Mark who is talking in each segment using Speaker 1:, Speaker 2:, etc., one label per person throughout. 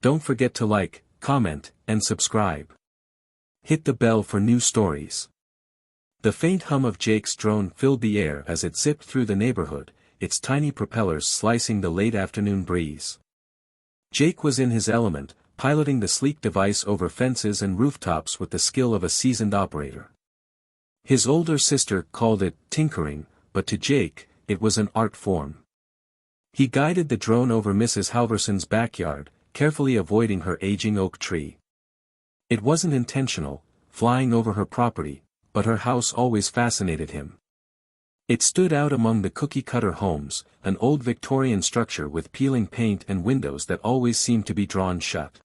Speaker 1: Don't forget to like, comment, and subscribe. Hit the bell for new stories. The faint hum of Jake's drone filled the air as it zipped through the neighborhood, its tiny propellers slicing the late afternoon breeze. Jake was in his element, piloting the sleek device over fences and rooftops with the skill of a seasoned operator. His older sister called it tinkering, but to Jake, it was an art form. He guided the drone over Mrs. Halverson's backyard, carefully avoiding her aging oak tree. It wasn't intentional, flying over her property, but her house always fascinated him. It stood out among the cookie-cutter homes, an old Victorian structure with peeling paint and windows that always seemed to be drawn shut.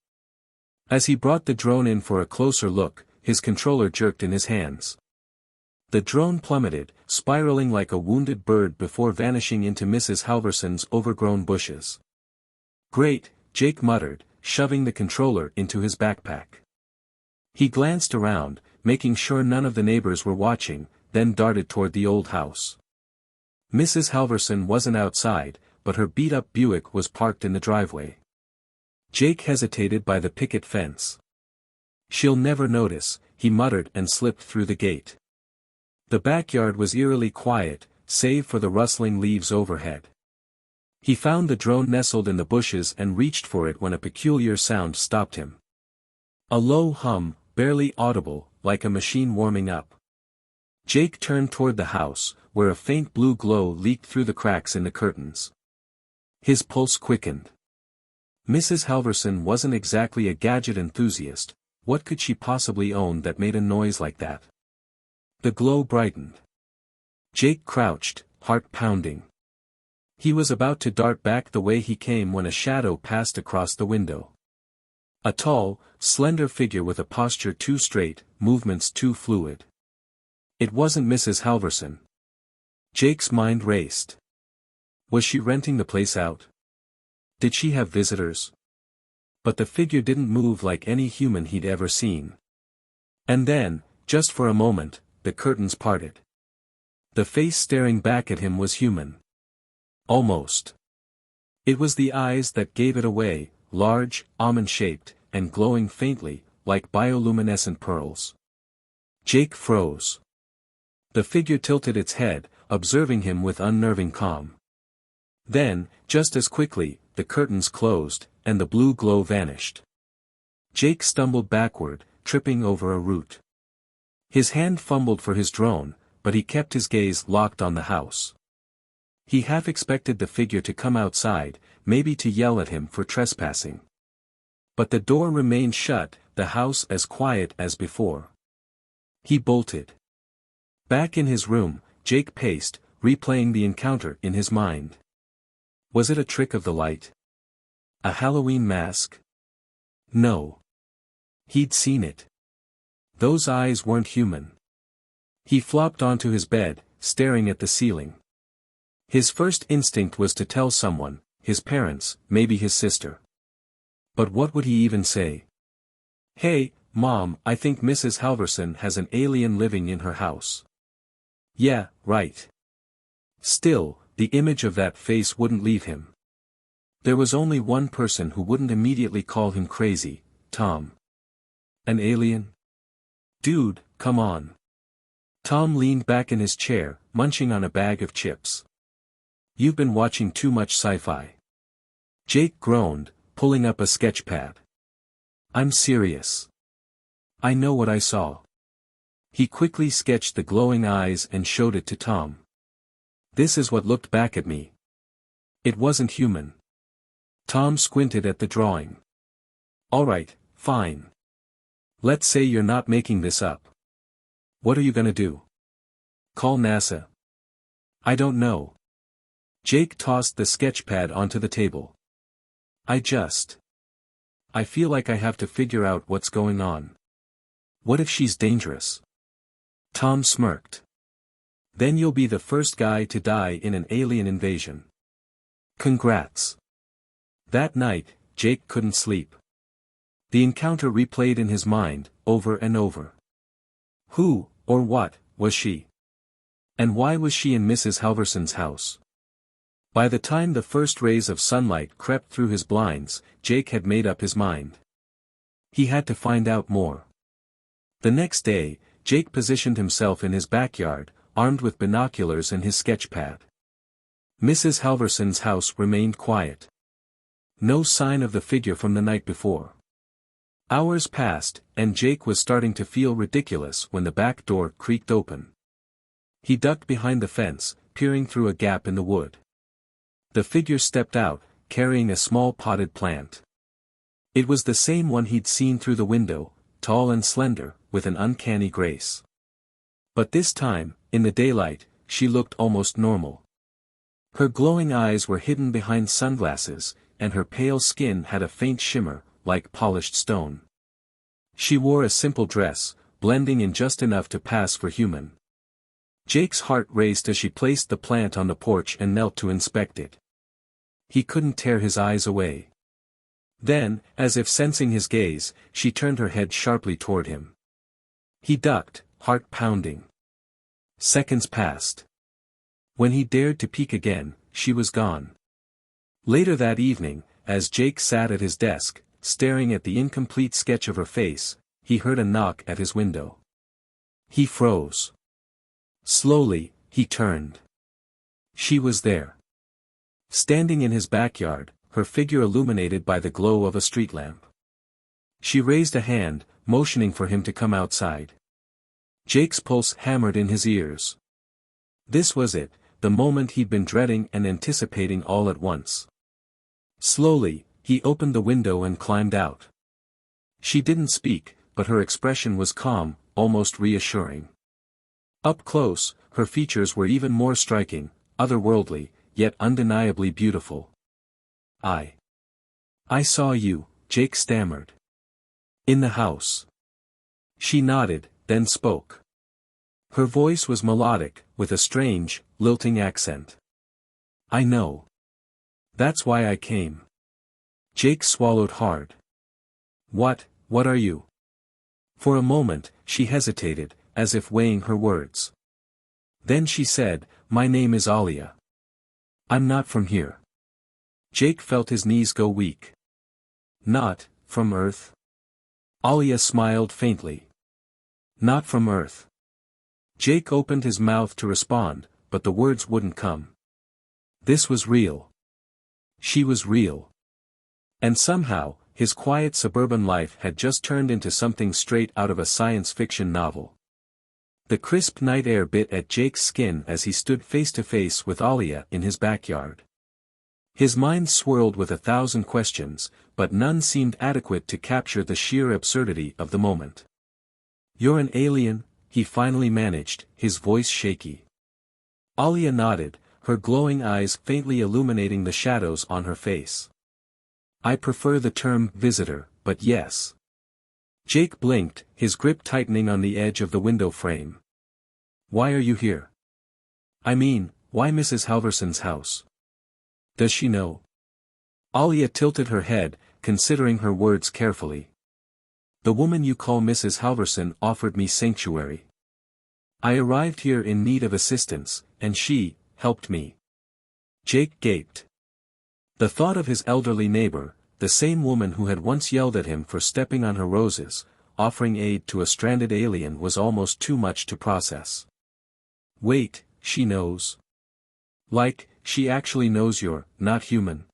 Speaker 1: As he brought the drone in for a closer look, his controller jerked in his hands. The drone plummeted, spiraling like a wounded bird before vanishing into Mrs. Halverson's overgrown bushes. "Great," Jake muttered, shoving the controller into his backpack. He glanced around, making sure none of the neighbors were watching, then darted toward the old house. Mrs. Halverson wasn't outside, but her beat-up Buick was parked in the driveway. Jake hesitated by the picket fence. "She'll never notice," he muttered and slipped through the gate. The backyard was eerily quiet, save for the rustling leaves overhead. He found the drone nestled in the bushes and reached for it when a peculiar sound stopped him. A low hum, barely audible, like a machine warming up. Jake turned toward the house, where a faint blue glow leaked through the cracks in the curtains. His pulse quickened. Mrs. Halverson wasn't exactly a gadget enthusiast. What could she possibly own that made a noise like that? The glow brightened. Jake crouched, heart pounding. He was about to dart back the way he came when a shadow passed across the window. A tall, slender figure with a posture too straight, movements too fluid. It wasn't Mrs. Halverson. Jake's mind raced. Was she renting the place out? Did she have visitors? But the figure didn't move like any human he'd ever seen. And then, just for a moment, the curtains parted. The face staring back at him was human. Almost. It was the eyes that gave it away, large, almond-shaped, and glowing faintly, like bioluminescent pearls. Jake froze. The figure tilted its head, observing him with unnerving calm. Then, just as quickly, the curtains closed, and the blue glow vanished. Jake stumbled backward, tripping over a root. His hand fumbled for his drone, but he kept his gaze locked on the house. He half expected the figure to come outside, maybe to yell at him for trespassing. But the door remained shut, the house as quiet as before. He bolted. Back in his room, Jake paced, replaying the encounter in his mind. Was it a trick of the light? A Halloween mask? No. He'd seen it. Those eyes weren't human. He flopped onto his bed, staring at the ceiling. His first instinct was to tell someone, his parents, maybe his sister. But what would he even say? "Hey, Mom, I think Mrs. Halverson has an alien living in her house." Yeah, right. Still, the image of that face wouldn't leave him. There was only one person who wouldn't immediately call him crazy, Tom. An alien? Dude, come on. Tom leaned back in his chair, munching on a bag of chips. You've been watching too much sci-fi. Jake groaned, pulling up a sketchpad. I'm serious. I know what I saw. He quickly sketched the glowing eyes and showed it to Tom. This is what looked back at me. It wasn't human. Tom squinted at the drawing. Alright, fine. Let's say you're not making this up. What are you gonna do? Call NASA? I don't know. Jake tossed the sketchpad onto the table. I feel like I have to figure out what's going on. What if she's dangerous? Tom smirked. Then you'll be the first guy to die in an alien invasion. Congrats. That night, Jake couldn't sleep. The encounter replayed in his mind, over and over. Who, or what, was she? And why was she in Mrs. Halverson's house? By the time the first rays of sunlight crept through his blinds, Jake had made up his mind. He had to find out more. The next day, Jake positioned himself in his backyard, armed with binoculars and his sketchpad. Mrs. Halverson's house remained quiet. No sign of the figure from the night before. Hours passed, and Jake was starting to feel ridiculous when the back door creaked open. He ducked behind the fence, peering through a gap in the wood. The figure stepped out, carrying a small potted plant. It was the same one he'd seen through the window, tall and slender, with an uncanny grace. But this time, in the daylight, she looked almost normal. Her glowing eyes were hidden behind sunglasses, and her pale skin had a faint shimmer, like polished stone. She wore a simple dress, blending in just enough to pass for human. Jake's heart raced as she placed the plant on the porch and knelt to inspect it. He couldn't tear his eyes away. Then, as if sensing his gaze, she turned her head sharply toward him. He ducked, heart pounding. Seconds passed. When he dared to peek again, she was gone. Later that evening, as Jake sat at his desk, staring at the incomplete sketch of her face, he heard a knock at his window. He froze. Slowly, he turned. She was there. Standing in his backyard, her figure illuminated by the glow of a street lamp. She raised a hand, motioning for him to come outside. Jake's pulse hammered in his ears. This was it, the moment he'd been dreading and anticipating all at once. Slowly, he opened the window and climbed out. She didn't speak, but her expression was calm, almost reassuring. Up close, her features were even more striking, otherworldly, yet undeniably beautiful. I saw you, Jake stammered. In the house. She nodded, then spoke. Her voice was melodic, with a strange, lilting accent. I know. That's why I came. Jake swallowed hard. What are you? For a moment, she hesitated, as if weighing her words. Then she said, my name is Alia. I'm not from here. Jake felt his knees go weak. Not from Earth? Alia smiled faintly. Not from Earth. Jake opened his mouth to respond, but the words wouldn't come. This was real. She was real. And somehow, his quiet suburban life had just turned into something straight out of a science fiction novel. The crisp night air bit at Jake's skin as he stood face to face with Alia in his backyard. His mind swirled with 1,000 questions, but none seemed adequate to capture the sheer absurdity of the moment. You're an alien, he finally managed, his voice shaky. Alia nodded, her glowing eyes faintly illuminating the shadows on her face. I prefer the term visitor, but yes. Jake blinked, his grip tightening on the edge of the window frame. Why are you here? I mean, why Mrs. Halverson's house? Does she know? Alia tilted her head, considering her words carefully. The woman you call Mrs. Halverson offered me sanctuary. I arrived here in need of assistance, and she helped me. Jake gaped. The thought of his elderly neighbor, the same woman who had once yelled at him for stepping on her roses, offering aid to a stranded alien was almost too much to process. Wait, she knows? Like, she actually knows you're not human?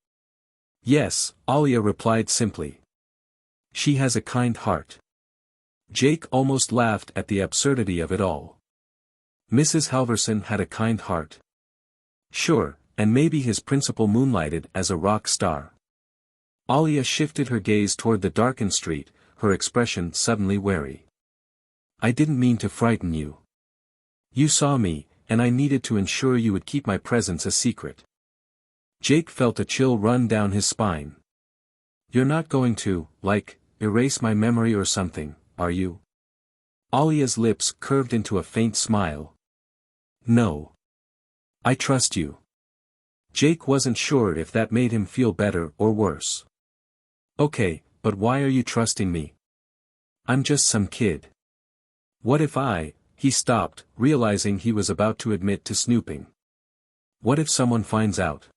Speaker 1: Yes, Alia replied simply. She has a kind heart. Jake almost laughed at the absurdity of it all. Mrs. Halverson had a kind heart. Sure, and maybe his principal moonlighted as a rock star. Alia shifted her gaze toward the darkened street, her expression suddenly wary. I didn't mean to frighten you. You saw me, and I needed to ensure you would keep my presence a secret. Jake felt a chill run down his spine. You're not going to, erase my memory or something, are you? Alia's lips curved into a faint smile. No. I trust you. Jake wasn't sure if that made him feel better or worse. Okay, but why are you trusting me? I'm just some kid. What if he stopped, realizing he was about to admit to snooping. What if someone finds out?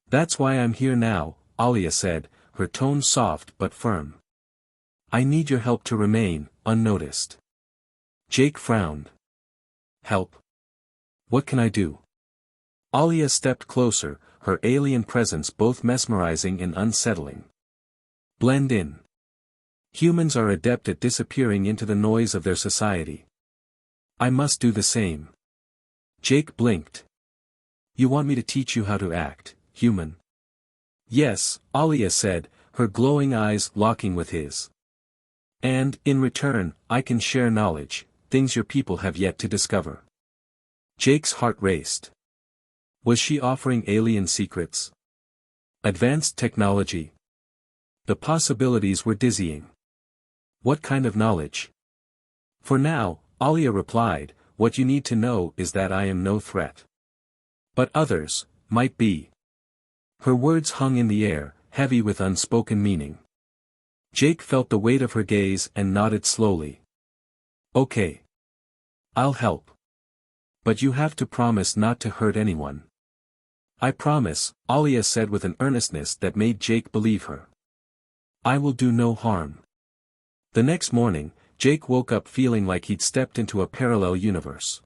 Speaker 1: That's why I'm here now, Alia said, her tone soft but firm. I need your help to remain unnoticed. Jake frowned. Help? What can I do? Alia stepped closer, her alien presence both mesmerizing and unsettling. Blend in. Humans are adept at disappearing into the noise of their society. I must do the same. Jake blinked. You want me to teach you how to act, human? Yes, Alia said, her glowing eyes locking with his. And, in return, I can share knowledge, things your people have yet to discover. Jake's heart raced. Was she offering alien secrets? Advanced technology? The possibilities were dizzying. What kind of knowledge? For now, Alia replied, what you need to know is that I am no threat. But others, might be. Her words hung in the air, heavy with unspoken meaning. Jake felt the weight of her gaze and nodded slowly. Okay. I'll help. But you have to promise not to hurt anyone. I promise, Alia said with an earnestness that made Jake believe her. I will do no harm. The next morning, Jake woke up feeling like he'd stepped into a parallel universe.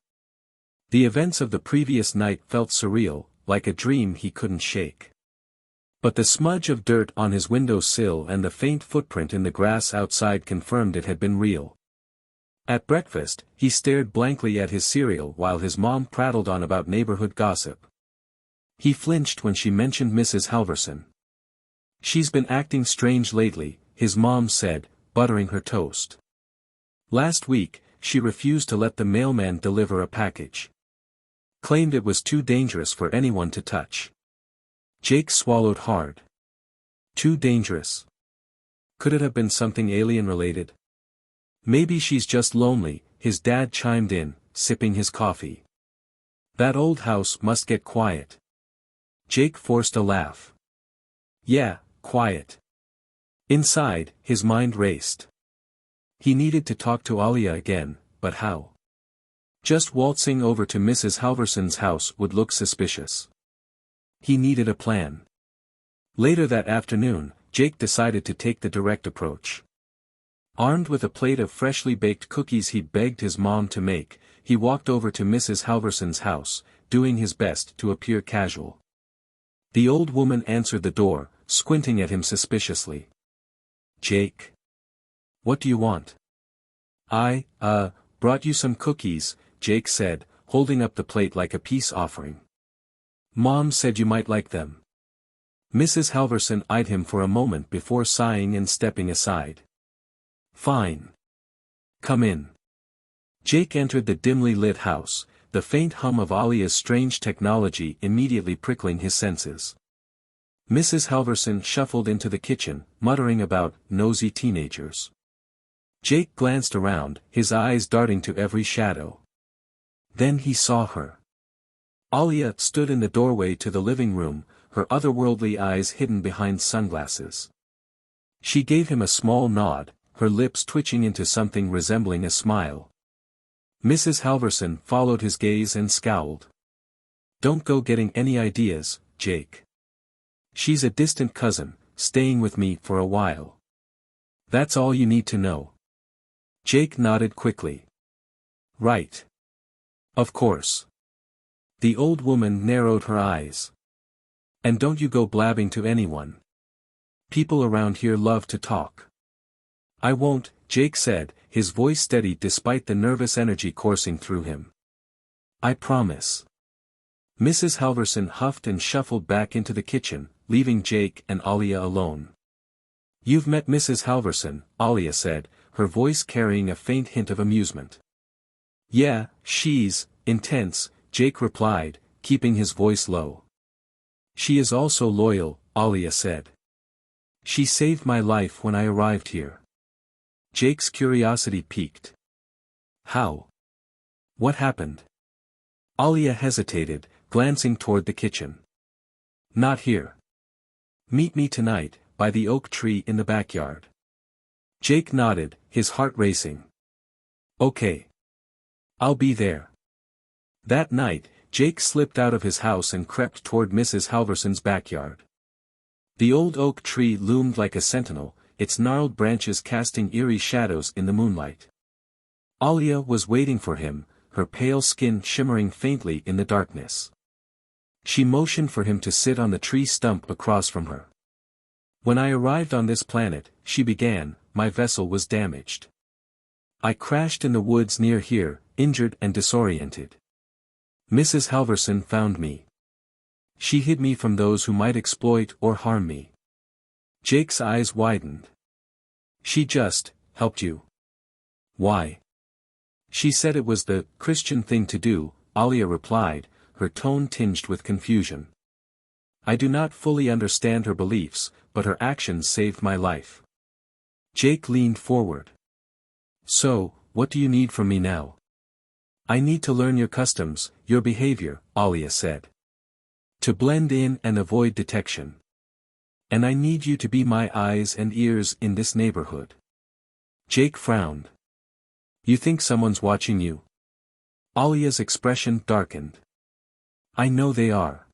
Speaker 1: The events of the previous night felt surreal, like a dream he couldn't shake. But the smudge of dirt on his windowsill and the faint footprint in the grass outside confirmed it had been real. At breakfast, he stared blankly at his cereal while his mom prattled on about neighborhood gossip. He flinched when she mentioned Mrs. Halverson. She's been acting strange lately, his mom said, buttering her toast. Last week, she refused to let the mailman deliver a package. Claimed it was too dangerous for anyone to touch. Jake swallowed hard. Too dangerous. Could it have been something alien-related? Maybe she's just lonely, his dad chimed in, sipping his coffee. That old house must get quiet. Jake forced a laugh. Yeah, quiet. Inside, his mind raced. He needed to talk to Alia again, but how? Just waltzing over to Mrs. Halverson's house would look suspicious. He needed a plan. Later that afternoon, Jake decided to take the direct approach. Armed with a plate of freshly baked cookies he'd begged his mom to make, he walked over to Mrs. Halverson's house, doing his best to appear casual. The old woman answered the door, squinting at him suspiciously. Jake. What do you want? I, brought you some cookies, Jake said, holding up the plate like a peace offering. Mom said you might like them. Mrs. Halverson eyed him for a moment before sighing and stepping aside. Fine. Come in. Jake entered the dimly lit house, the faint hum of Alia's strange technology immediately prickling his senses. Mrs. Halverson shuffled into the kitchen, muttering about nosy teenagers. Jake glanced around, his eyes darting to every shadow. Then he saw her. Alia stood in the doorway to the living room, her otherworldly eyes hidden behind sunglasses. She gave him a small nod, her lips twitching into something resembling a smile. Mrs. Halverson followed his gaze and scowled. Don't go getting any ideas, Jake. She's a distant cousin, staying with me for a while. That's all you need to know. Jake nodded quickly. Right. Of course. The old woman narrowed her eyes. And don't you go blabbing to anyone. People around here love to talk. I won't, Jake said, his voice steady despite the nervous energy coursing through him. I promise. Mrs. Halverson huffed and shuffled back into the kitchen, leaving Jake and Alia alone. You've met Mrs. Halverson, Alia said, her voice carrying a faint hint of amusement. Yeah, she's intense, Jake replied, keeping his voice low. She is also loyal, Alia said. She saved my life when I arrived here. Jake's curiosity piqued. How? What happened? Alia hesitated, glancing toward the kitchen. Not here. Meet me tonight, by the oak tree in the backyard. Jake nodded, his heart racing. Okay. I'll be there. That night, Jake slipped out of his house and crept toward Mrs. Halverson's backyard. The old oak tree loomed like a sentinel, its gnarled branches casting eerie shadows in the moonlight. Alia was waiting for him, her pale skin shimmering faintly in the darkness. She motioned for him to sit on the tree stump across from her. When I arrived on this planet, she began, my vessel was damaged. I crashed in the woods near here, injured and disoriented. Mrs. Halverson found me. She hid me from those who might exploit or harm me. Jake's eyes widened. She just helped you. Why? She said it was the Christian thing to do, Alia replied, her tone tinged with confusion. I do not fully understand her beliefs, but her actions saved my life. Jake leaned forward. So, what do you need from me now? I need to learn your customs, your behavior, Alia said. To blend in and avoid detection. And I need you to be my eyes and ears in this neighborhood. Jake frowned. You think someone's watching you? Alia's expression darkened. I know they are.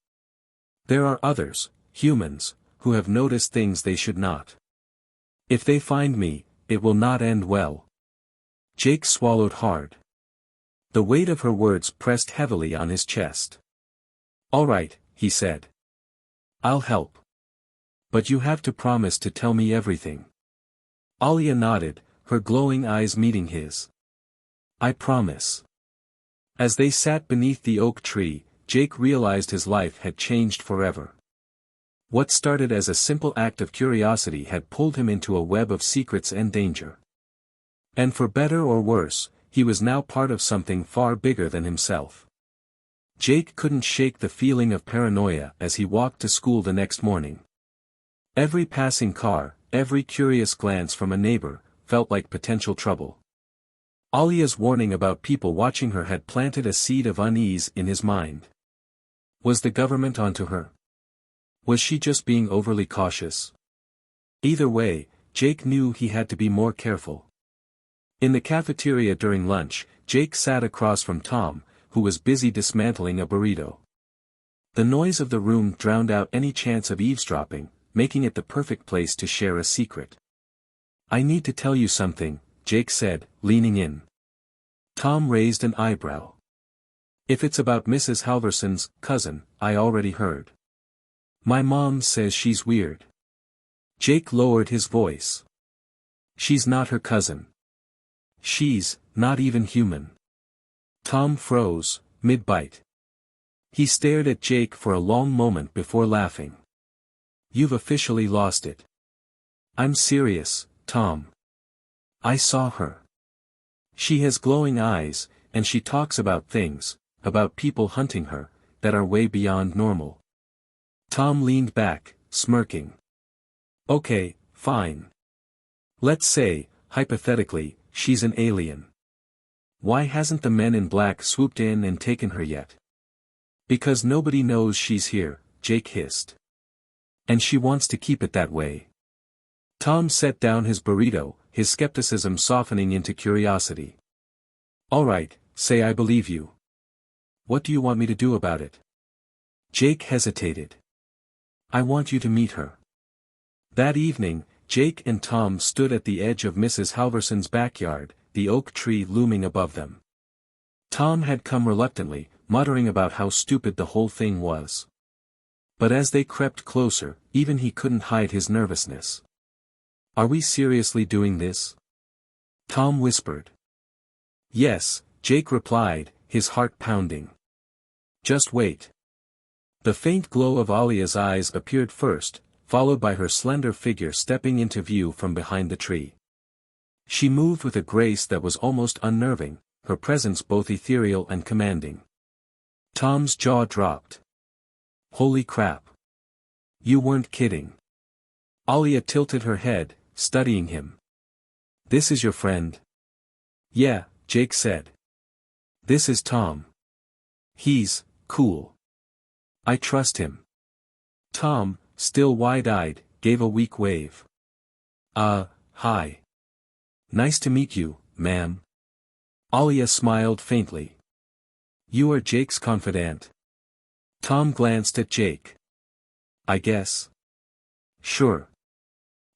Speaker 1: There are others, humans, who have noticed things they should not. If they find me, it will not end well. Jake swallowed hard. The weight of her words pressed heavily on his chest. All right, he said. I'll help. But you have to promise to tell me everything. Alia nodded, her glowing eyes meeting his. I promise. As they sat beneath the oak tree, Jake realized his life had changed forever. What started as a simple act of curiosity had pulled him into a web of secrets and danger. And for better or worse, he was now part of something far bigger than himself. Jake couldn't shake the feeling of paranoia as he walked to school the next morning. Every passing car, every curious glance from a neighbor, felt like potential trouble. Alia's warning about people watching her had planted a seed of unease in his mind. Was the government onto her? Was she just being overly cautious? Either way, Jake knew he had to be more careful. In the cafeteria during lunch, Jake sat across from Tom, who was busy dismantling a burrito. The noise of the room drowned out any chance of eavesdropping, making it the perfect place to share a secret. I need to tell you something, Jake said, leaning in. Tom raised an eyebrow. If it's about Mrs. Halverson's cousin, I already heard. My mom says she's weird. Jake lowered his voice. She's not her cousin. She's not even human. Tom froze, mid-bite. He stared at Jake for a long moment before laughing. You've officially lost it. I'm serious, Tom. I saw her. She has glowing eyes, and she talks about things, about people hunting her, that are way beyond normal. Tom leaned back, smirking. Okay, fine. Let's say, hypothetically, she's an alien. Why hasn't the Men in Black swooped in and taken her yet? Because nobody knows she's here, Jake hissed. And she wants to keep it that way. Tom set down his burrito, his skepticism softening into curiosity. All right, say I believe you. What do you want me to do about it? Jake hesitated. I want you to meet her. That evening, Jake and Tom stood at the edge of Mrs. Halverson's backyard, the oak tree looming above them. Tom had come reluctantly, muttering about how stupid the whole thing was. But as they crept closer, even he couldn't hide his nervousness. Are we seriously doing this? Tom whispered. Yes, Jake replied, his heart pounding. Just wait. The faint glow of Alia's eyes appeared first, followed by her slender figure stepping into view from behind the tree. She moved with a grace that was almost unnerving, her presence both ethereal and commanding. Tom's jaw dropped. Holy crap. You weren't kidding. Alia tilted her head, studying him. This is your friend? Yeah, Jake said. This is Tom. He's cool. I trust him. Tom, still wide-eyed, gave a weak wave. Hi. Nice to meet you, ma'am. Alia smiled faintly. You are Jake's confidant. Tom glanced at Jake. I guess. Sure.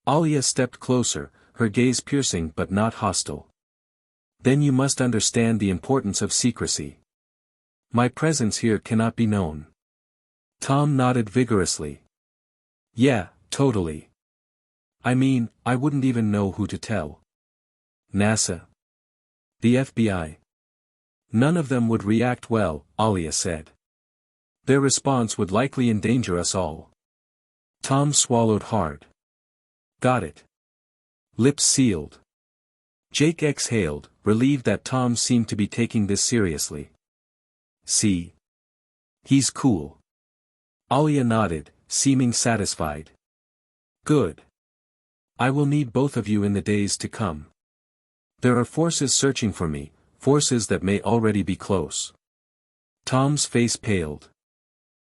Speaker 1: Alia stepped closer, her gaze piercing but not hostile. Then you must understand the importance of secrecy. My presence here cannot be known. Tom nodded vigorously. Yeah, totally. I mean, I wouldn't even know who to tell. NASA. The FBI. None of them would react well, Alia said. Their response would likely endanger us all. Tom swallowed hard. Got it. Lips sealed. Jake exhaled, relieved that Tom seemed to be taking this seriously. See? He's cool. Alia nodded, seeming satisfied. Good. I will need both of you in the days to come. There are forces searching for me, forces that may already be close. Tom's face paled.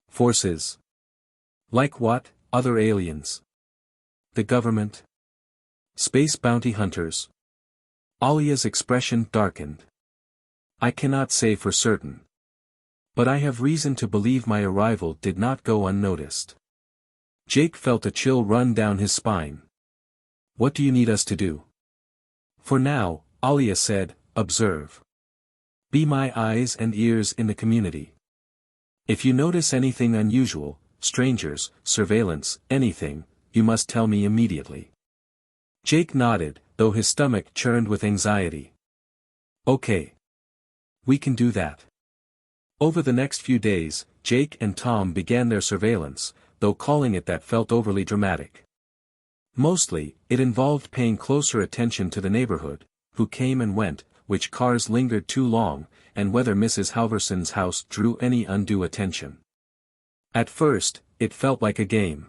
Speaker 1: Forces? Like what? Other aliens? The government? Space bounty hunters? Alia's expression darkened. I cannot say for certain. But I have reason to believe my arrival did not go unnoticed. Jake felt a chill run down his spine. What do you need us to do? For now, Alia said, observe. Be my eyes and ears in the community. If you notice anything unusual, strangers, surveillance, anything, you must tell me immediately. Jake nodded, though his stomach churned with anxiety. Okay. We can do that. Over the next few days, Jake and Tom began their surveillance, though calling it that felt overly dramatic. Mostly, it involved paying closer attention to the neighborhood, who came and went, which cars lingered too long, and whether Mrs. Halverson's house drew any undue attention. At first, it felt like a game.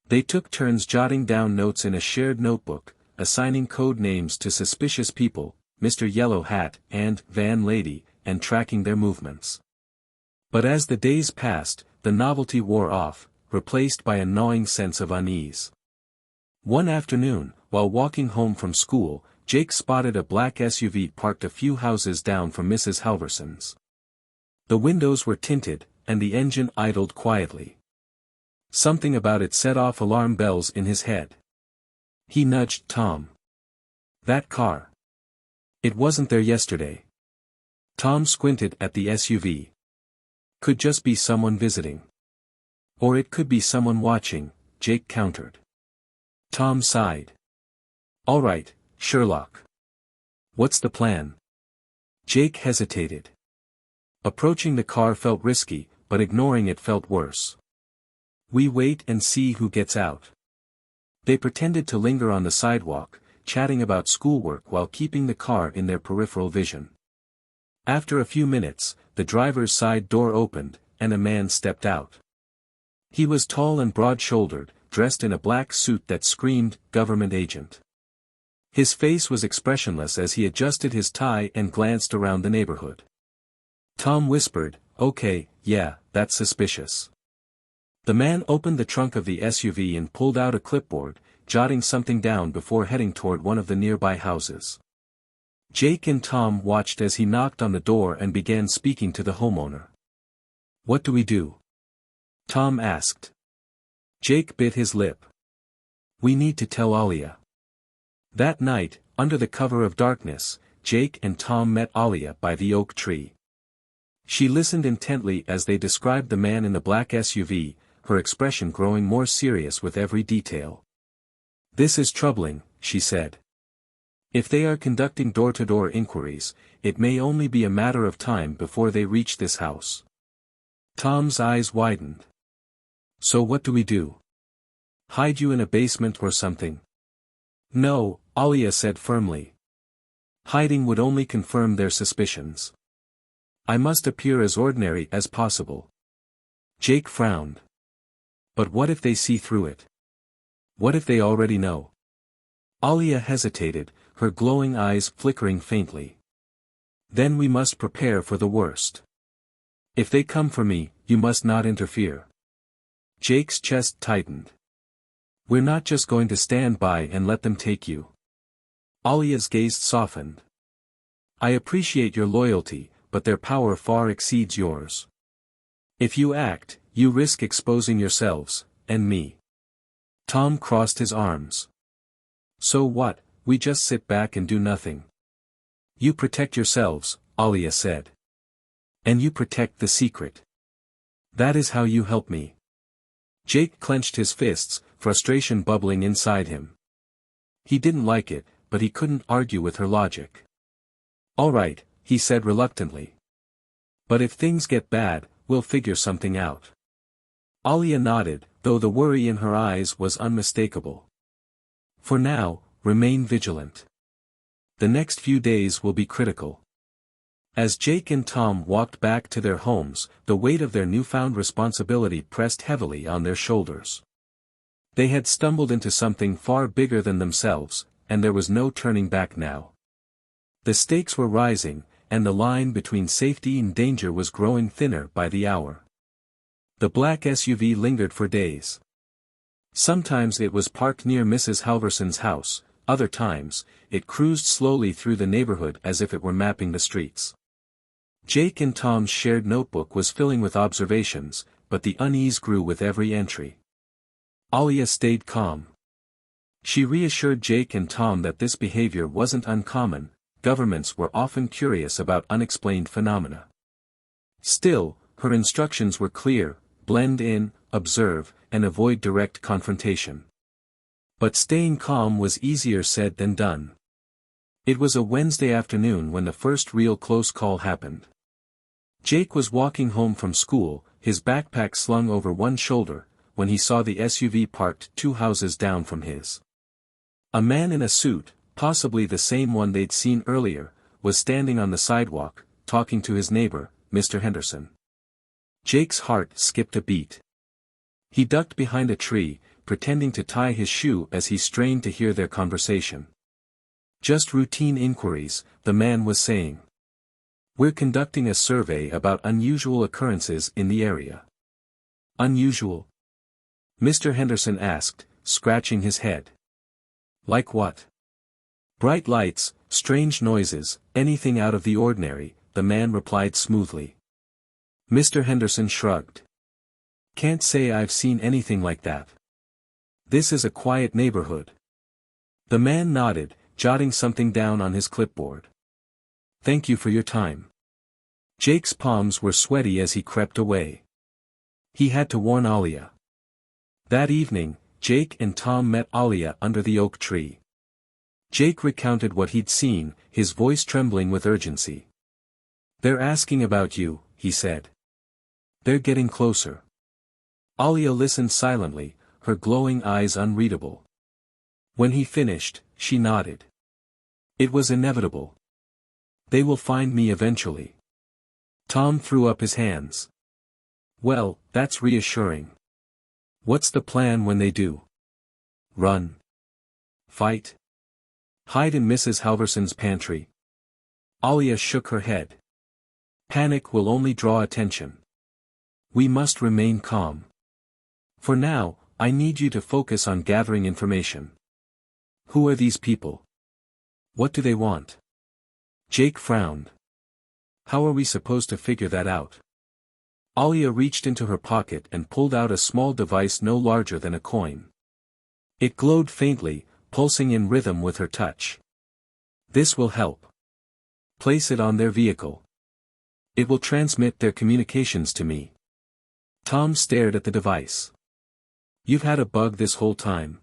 Speaker 1: They took turns jotting down notes in a shared notebook, assigning code names to suspicious people, Mr. Yellow Hat and Van Lady, and tracking their movements. But as the days passed, the novelty wore off, replaced by a gnawing sense of unease. One afternoon, while walking home from school, Jake spotted a black SUV parked a few houses down from Mrs. Halverson's. The windows were tinted, and the engine idled quietly. Something about it set off alarm bells in his head. He nudged Tom. That car. It wasn't there yesterday. Tom squinted at the SUV. Could just be someone visiting. Or it could be someone watching, Jake countered. Tom sighed. All right, Sherlock. What's the plan? Jake hesitated. Approaching the car felt risky, but ignoring it felt worse. We wait and see who gets out. They pretended to linger on the sidewalk, chatting about schoolwork while keeping the car in their peripheral vision. After a few minutes, the driver's side door opened, and a man stepped out. He was tall and broad-shouldered, dressed in a black suit that screamed, government agent. His face was expressionless as he adjusted his tie and glanced around the neighborhood. Tom whispered, okay, yeah, that's suspicious. The man opened the trunk of the SUV and pulled out a clipboard, jotting something down before heading toward one of the nearby houses. Jake and Tom watched as he knocked on the door and began speaking to the homeowner. What do we do? Tom asked. Jake bit his lip. We need to tell Alia. That night, under the cover of darkness, Jake and Tom met Alia by the oak tree. She listened intently as they described the man in the black SUV, her expression growing more serious with every detail. This is troubling, she said. If they are conducting door-to-door inquiries, it may only be a matter of time before they reach this house. Tom's eyes widened. So what do we do? Hide you in a basement or something? No, Alia said firmly. Hiding would only confirm their suspicions. I must appear as ordinary as possible. Jake frowned. But what if they see through it? What if they already know? Alia hesitated, her glowing eyes flickering faintly. Then we must prepare for the worst. If they come for me, you must not interfere. Jake's chest tightened. We're not just going to stand by and let them take you. Alia's gaze softened. I appreciate your loyalty, but their power far exceeds yours. If you act, you risk exposing yourselves, and me." Tom crossed his arms. "So what, we just sit back and do nothing?" "You protect yourselves," Alia said. "And you protect the secret. That is how you help me." Jake clenched his fists, frustration bubbling inside him. He didn't like it, but he couldn't argue with her logic. "All right," he said reluctantly. "But if things get bad, we'll figure something out." Alia nodded, though the worry in her eyes was unmistakable. "For now, remain vigilant. The next few days will be critical." As Jake and Tom walked back to their homes, the weight of their newfound responsibility pressed heavily on their shoulders. They had stumbled into something far bigger than themselves, and there was no turning back now. The stakes were rising, and the line between safety and danger was growing thinner by the hour. The black SUV lingered for days. Sometimes it was parked near Mrs. Halverson's house, other times, it cruised slowly through the neighborhood as if it were mapping the streets. Jake and Tom's shared notebook was filling with observations, but the unease grew with every entry. Alia stayed calm. She reassured Jake and Tom that this behavior wasn't uncommon. Governments were often curious about unexplained phenomena. Still, her instructions were clear: blend in, observe, and avoid direct confrontation. But staying calm was easier said than done. It was a Wednesday afternoon when the first real close call happened. Jake was walking home from school, his backpack slung over one shoulder, when he saw the SUV parked 2 houses down from his. A man in a suit, possibly the same one they'd seen earlier, was standing on the sidewalk, talking to his neighbor, Mr. Henderson. Jake's heart skipped a beat. He ducked behind a tree, pretending to tie his shoe as he strained to hear their conversation. "Just routine inquiries," the man was saying. "We're conducting a survey about unusual occurrences in the area." "Unusual?" Mr. Henderson asked, scratching his head. "Like what?" "Bright lights, strange noises, anything out of the ordinary," the man replied smoothly. Mr. Henderson shrugged. "Can't say I've seen anything like that. This is a quiet neighborhood." The man nodded, jotting something down on his clipboard. "Thank you for your time." Jake's palms were sweaty as he crept away. He had to warn Alia. That evening, Jake and Tom met Alia under the oak tree. Jake recounted what he'd seen, his voice trembling with urgency. "They're asking about you," he said. "They're getting closer." Alia listened silently, her glowing eyes unreadable. When he finished, she nodded. "It was inevitable. They will find me eventually." Tom threw up his hands. "Well, that's reassuring. What's the plan when they do? Run? Fight? Hide in Mrs. Halverson's pantry?" Alia shook her head. "Panic will only draw attention. We must remain calm. For now, I need you to focus on gathering information. Who are these people? What do they want?" Jake frowned. "How are we supposed to figure that out?" Alia reached into her pocket and pulled out a small device no larger than a coin. It glowed faintly, pulsing in rhythm with her touch. "This will help. Place it on their vehicle. It will transmit their communications to me." Tom stared at the device. "You've had a bug this whole time.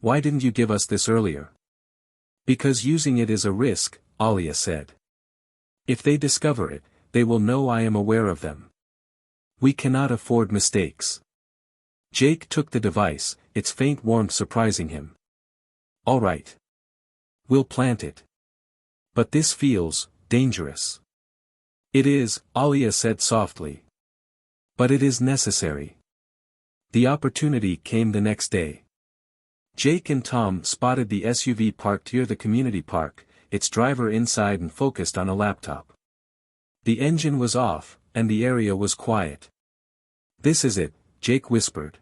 Speaker 1: Why didn't you give us this earlier?" "Because using it is a risk," Alia said. "If they discover it, they will know I am aware of them. We cannot afford mistakes." Jake took the device, its faint warmth surprising him. "All right. We'll plant it. But this feels dangerous." "It is," Alia said softly. "But it is necessary." The opportunity came the next day. Jake and Tom spotted the SUV parked near the community park, its driver inside and focused on a laptop. The engine was off, and the area was quiet. "This is it," Jake whispered.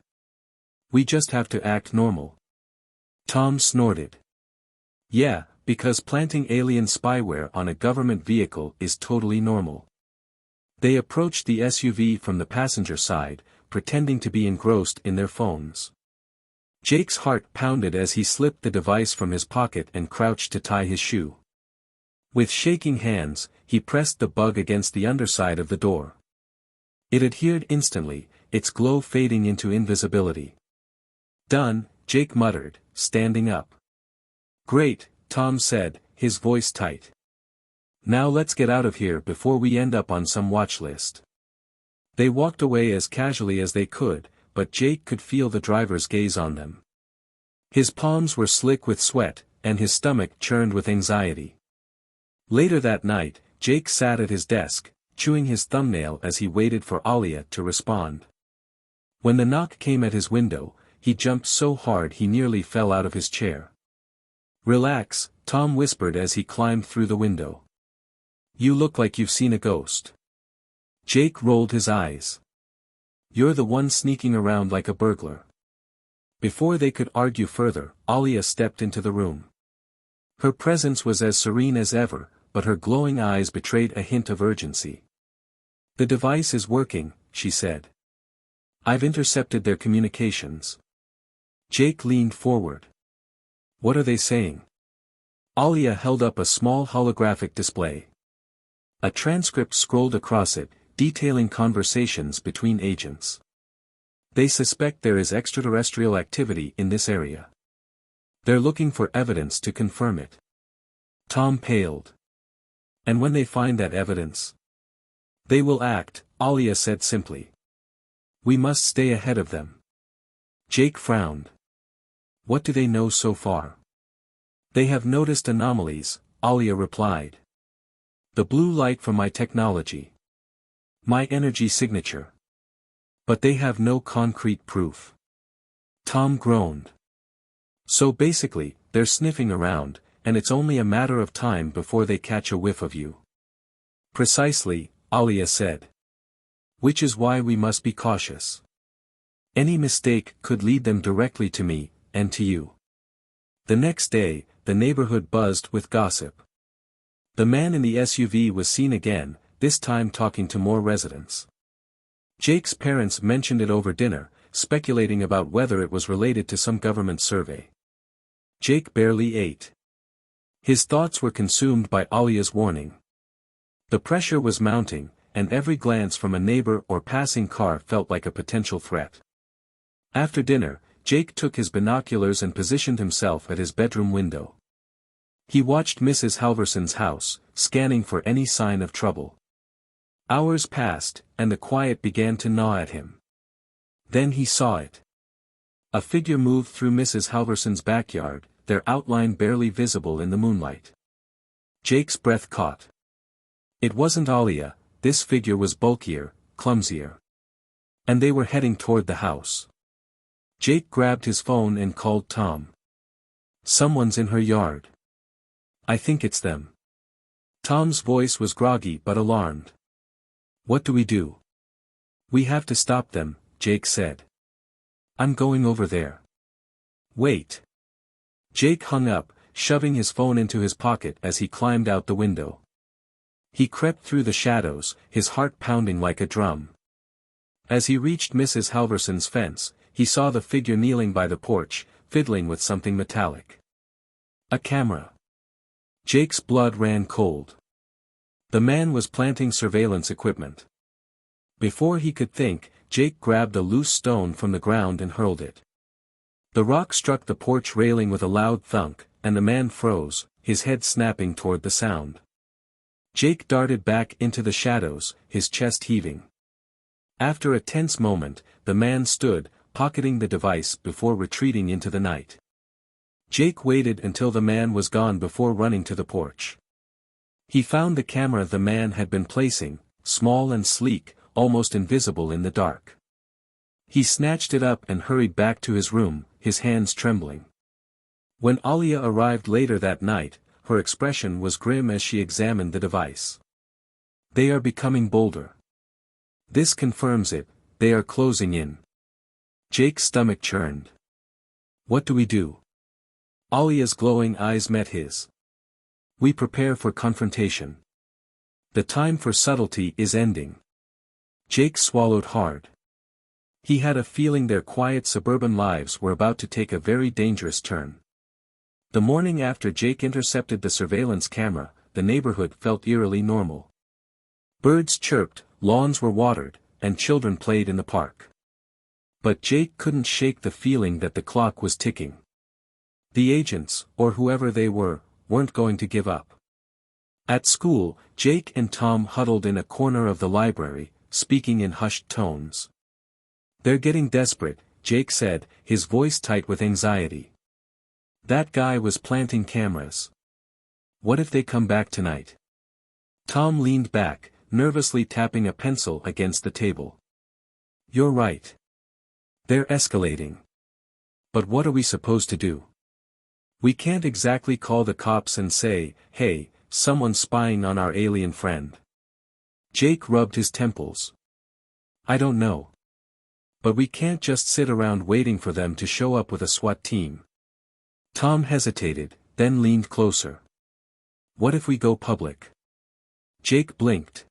Speaker 1: "We just have to act normal." Tom snorted. "Yeah, Because planting alien spyware on a government vehicle is totally normal. They approached the SUV from the passenger side, pretending to be engrossed in their phones. Jake's heart pounded as he slipped the device from his pocket and crouched to tie his shoe. With shaking hands, he pressed the bug against the underside of the door. It adhered instantly, its glow fading into invisibility. "Done," Jake muttered, standing up. "Great," Tom said, his voice tight. "Now let's get out of here before we end up on some watch list." They walked away as casually as they could, but Jake could feel the driver's gaze on them. His palms were slick with sweat, and his stomach churned with anxiety. Later that night, Jake sat at his desk, chewing his thumbnail as he waited for Alia to respond. When the knock came at his window, he jumped so hard he nearly fell out of his chair. "Relax," Tom whispered as he climbed through the window. "You look like you've seen a ghost." Jake rolled his eyes. "You're the one sneaking around like a burglar." Before they could argue further, Alia stepped into the room. Her presence was as serene as ever, but her glowing eyes betrayed a hint of urgency. "The device is working," she said. "I've intercepted their communications." Jake leaned forward. "What are they saying?" Alia held up a small holographic display. A transcript scrolled across it, detailing conversations between agents. "They suspect there is extraterrestrial activity in this area. They're looking for evidence to confirm it." Tom paled. "And when they find that evidence?" "They will act," Alia said simply. "We must stay ahead of them." Jake frowned. "What do they know so far?" "They have noticed anomalies," Alia replied. "The blue light from my technology. My energy signature. But they have no concrete proof." Tom groaned. "So basically, they're sniffing around, and it's only a matter of time before they catch a whiff of you." "Precisely," Alia said. "Which is why we must be cautious. Any mistake could lead them directly to me, and to you." The next day, the neighborhood buzzed with gossip. The man in the SUV was seen again, this time talking to more residents. Jake's parents mentioned it over dinner, speculating about whether it was related to some government survey. Jake barely ate. His thoughts were consumed by Alia's warning. The pressure was mounting, and every glance from a neighbor or passing car felt like a potential threat. After dinner, Jake took his binoculars and positioned himself at his bedroom window. He watched Mrs. Halverson's house, scanning for any sign of trouble. Hours passed, and the quiet began to gnaw at him. Then he saw it. A figure moved through Mrs. Halverson's backyard, their outline barely visible in the moonlight. Jake's breath caught. It wasn't Alia, this figure was bulkier, clumsier. And they were heading toward the house. Jake grabbed his phone and called Tom. "Someone's in her yard. I think it's them." Tom's voice was groggy but alarmed. "What do we do?" "We have to stop them," Jake said. "I'm going over there." "Wait." Jake hung up, shoving his phone into his pocket as he climbed out the window. He crept through the shadows, his heart pounding like a drum. As he reached Mrs. Halverson's fence, he saw the figure kneeling by the porch, fiddling with something metallic. A camera. Jake's blood ran cold. The man was planting surveillance equipment. Before he could think, Jake grabbed a loose stone from the ground and hurled it. The rock struck the porch railing with a loud thunk, and the man froze, his head snapping toward the sound. Jake darted back into the shadows, his chest heaving. After a tense moment, the man stood, pocketing the device before retreating into the night. Jake waited until the man was gone before running to the porch. He found the camera the man had been placing, small and sleek, almost invisible in the dark. He snatched it up and hurried back to his room, his hands trembling. When Alia arrived later that night, her expression was grim as she examined the device. "They are becoming bolder. This confirms it, they are closing in." Jake's stomach churned. "What do we do?" Alia's glowing eyes met his. We prepare for confrontation. The time for subtlety is ending. Jake swallowed hard. He had a feeling their quiet suburban lives were about to take a very dangerous turn. The morning after Jake intercepted the surveillance camera, the neighborhood felt eerily normal. Birds chirped, lawns were watered, and children played in the park. But Jake couldn't shake the feeling that the clock was ticking. The agents, or whoever they were, weren't going to give up. At school, Jake and Tom huddled in a corner of the library, speaking in hushed tones. "They're getting desperate," Jake said, his voice tight with anxiety. "That guy was planting cameras. What if they come back tonight?" Tom leaned back, nervously tapping a pencil against the table. "You're right. They're escalating. But what are we supposed to do? We can't exactly call the cops and say, 'Hey, someone's spying on our alien friend.'" Jake rubbed his temples. "I don't know. But we can't just sit around waiting for them to show up with a SWAT team." Tom hesitated, then leaned closer. "What if we go public?" Jake blinked.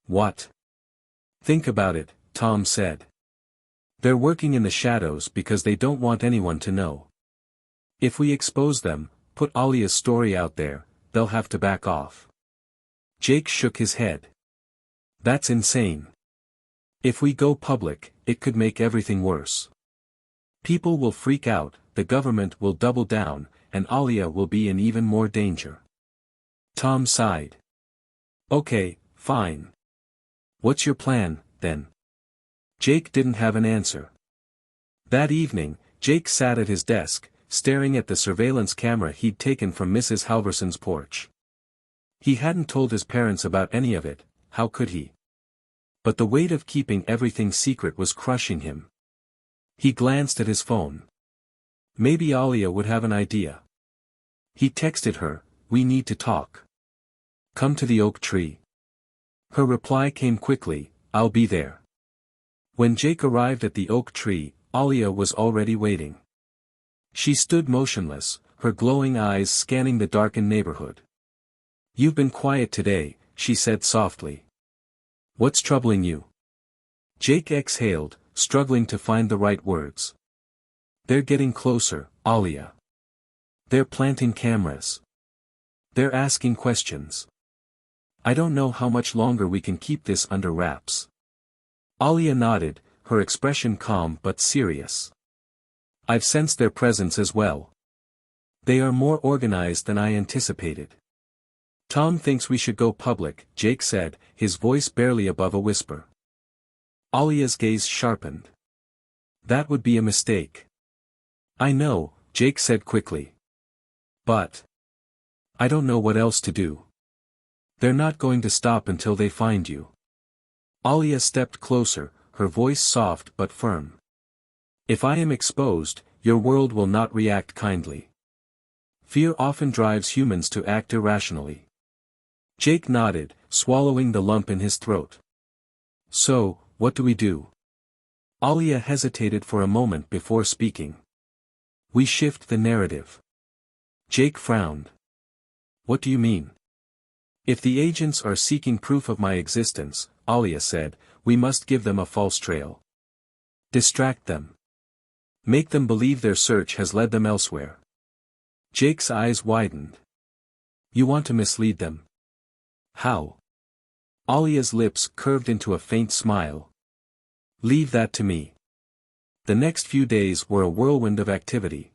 Speaker 1: "What?" "Think about it," Tom said. "They're working in the shadows because they don't want anyone to know. If we expose them, put Alia's story out there, they'll have to back off." Jake shook his head. "That's insane. If we go public, it could make everything worse. People will freak out, the government will double down, and Alia will be in even more danger." Tom sighed. "Okay, fine. What's your plan, then?" Jake didn't have an answer. That evening, Jake sat at his desk, staring at the surveillance camera he'd taken from Mrs. Halverson's porch. He hadn't told his parents about any of it, how could he? But the weight of keeping everything secret was crushing him. He glanced at his phone. Maybe Alia would have an idea. He texted her, "We need to talk. Come to the oak tree." Her reply came quickly, "I'll be there." When Jake arrived at the oak tree, Alia was already waiting. She stood motionless, her glowing eyes scanning the darkened neighborhood. "You've been quiet today," she said softly. "What's troubling you?" Jake exhaled, struggling to find the right words. "They're getting closer, Alia. They're planting cameras. They're asking questions. I don't know how much longer we can keep this under wraps." Alia nodded, her expression calm but serious. "I've sensed their presence as well. They are more organized than I anticipated." "Tom thinks we should go public," Jake said, his voice barely above a whisper. Alia's gaze sharpened. "That would be a mistake." "I know," Jake said quickly. "But I don't know what else to do. They're not going to stop until they find you." Alia stepped closer, her voice soft but firm. "If I am exposed, your world will not react kindly. Fear often drives humans to act irrationally." Jake nodded, swallowing the lump in his throat. "So, what do we do?" Alia hesitated for a moment before speaking. "We shift the narrative." Jake frowned. "What do you mean?" "If the agents are seeking proof of my existence," Alia said, "we must give them a false trail. Distract them. Make them believe their search has led them elsewhere." Jake's eyes widened. "You want to mislead them? How?" Alia's lips curved into a faint smile. "Leave that to me." The next few days were a whirlwind of activity.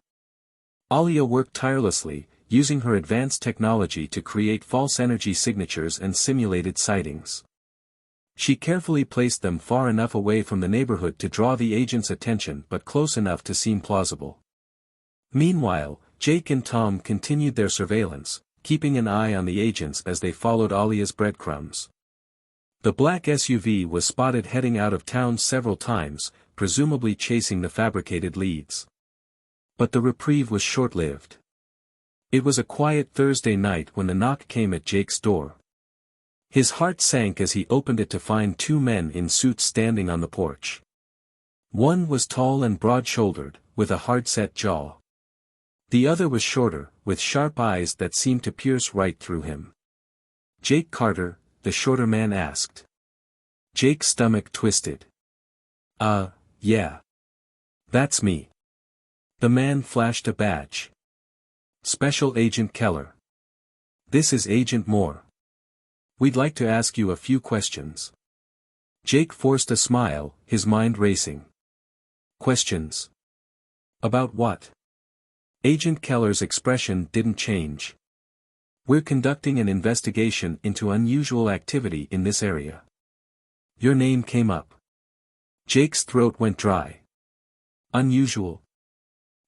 Speaker 1: Alia worked tirelessly, using her advanced technology to create false energy signatures and simulated sightings. She carefully placed them far enough away from the neighborhood to draw the agent's attention but close enough to seem plausible. Meanwhile, Jake and Tom continued their surveillance, keeping an eye on the agents as they followed Alia's breadcrumbs. The black SUV was spotted heading out of town several times, presumably chasing the fabricated leads. But the reprieve was short-lived. It was a quiet Thursday night when the knock came at Jake's door. His heart sank as he opened it to find two men in suits standing on the porch. One was tall and broad-shouldered, with a hard-set jaw. The other was shorter, with sharp eyes that seemed to pierce right through him. "Jake Carter?" the shorter man asked. Jake's stomach twisted. Yeah. That's me." The man flashed a badge. "Special Agent Keller. This is Agent Moore. We'd like to ask you a few questions." Jake forced a smile, his mind racing. "Questions? About what?" Agent Keller's expression didn't change. "We're conducting an investigation into unusual activity in this area." Your name came up. Jake's throat went dry. "Unusual?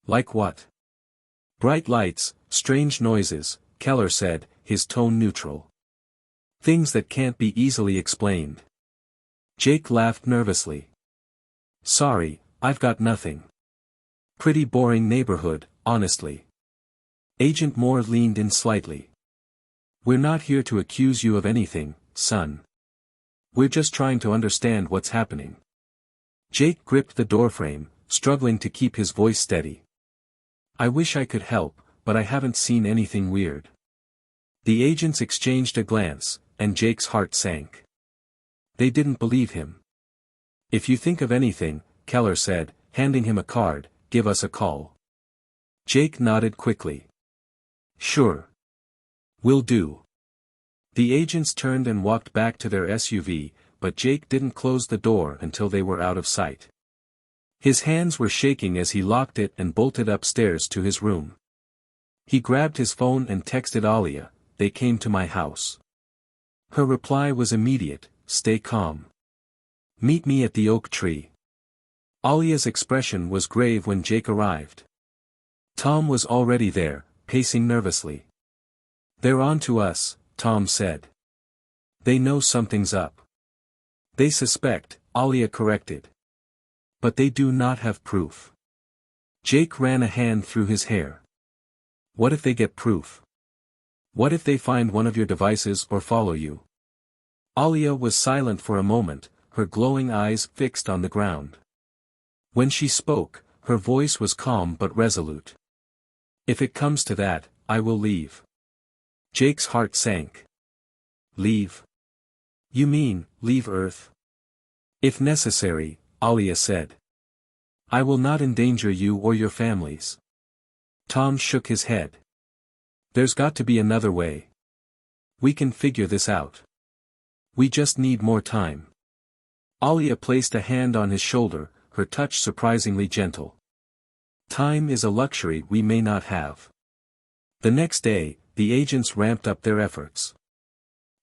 Speaker 1: Like what?" "Bright lights, strange noises," Keller said, his tone neutral. "Things that can't be easily explained." Jake laughed nervously. "Sorry, I've got nothing. Pretty boring neighborhood, honestly." Agent Moore leaned in slightly. "We're not here to accuse you of anything, son. We're just trying to understand what's happening." Jake gripped the doorframe, struggling to keep his voice steady. "I wish I could help, but I haven't seen anything weird." The agents exchanged a glance, and Jake's heart sank. They didn't believe him. "If you think of anything," Keller said, handing him a card, "give us a call." Jake nodded quickly. "Sure. Will do." The agents turned and walked back to their SUV, but Jake didn't close the door until they were out of sight. His hands were shaking as he locked it and bolted upstairs to his room. He grabbed his phone and texted Alia, "They came to my house." Her reply was immediate, "Stay calm. Meet me at the oak tree." Alia's expression was grave when Jake arrived. Tom was already there, pacing nervously. "They're on to us," Tom said. "They know something's up." "They suspect," Alia corrected. "But they do not have proof." Jake ran a hand through his hair. "What if they get proof? What if they find one of your devices or follow you?" Alia was silent for a moment, her glowing eyes fixed on the ground. When she spoke, her voice was calm but resolute. "If it comes to that, I will leave." Jake's heart sank. "Leave? You mean, leave Earth?" "If necessary," Alia said. "I will not endanger you or your families." Tom shook his head. "There's got to be another way. We can figure this out. We just need more time." Alia placed a hand on his shoulder, her touch surprisingly gentle. "Time is a luxury we may not have." The next day, the agents ramped up their efforts.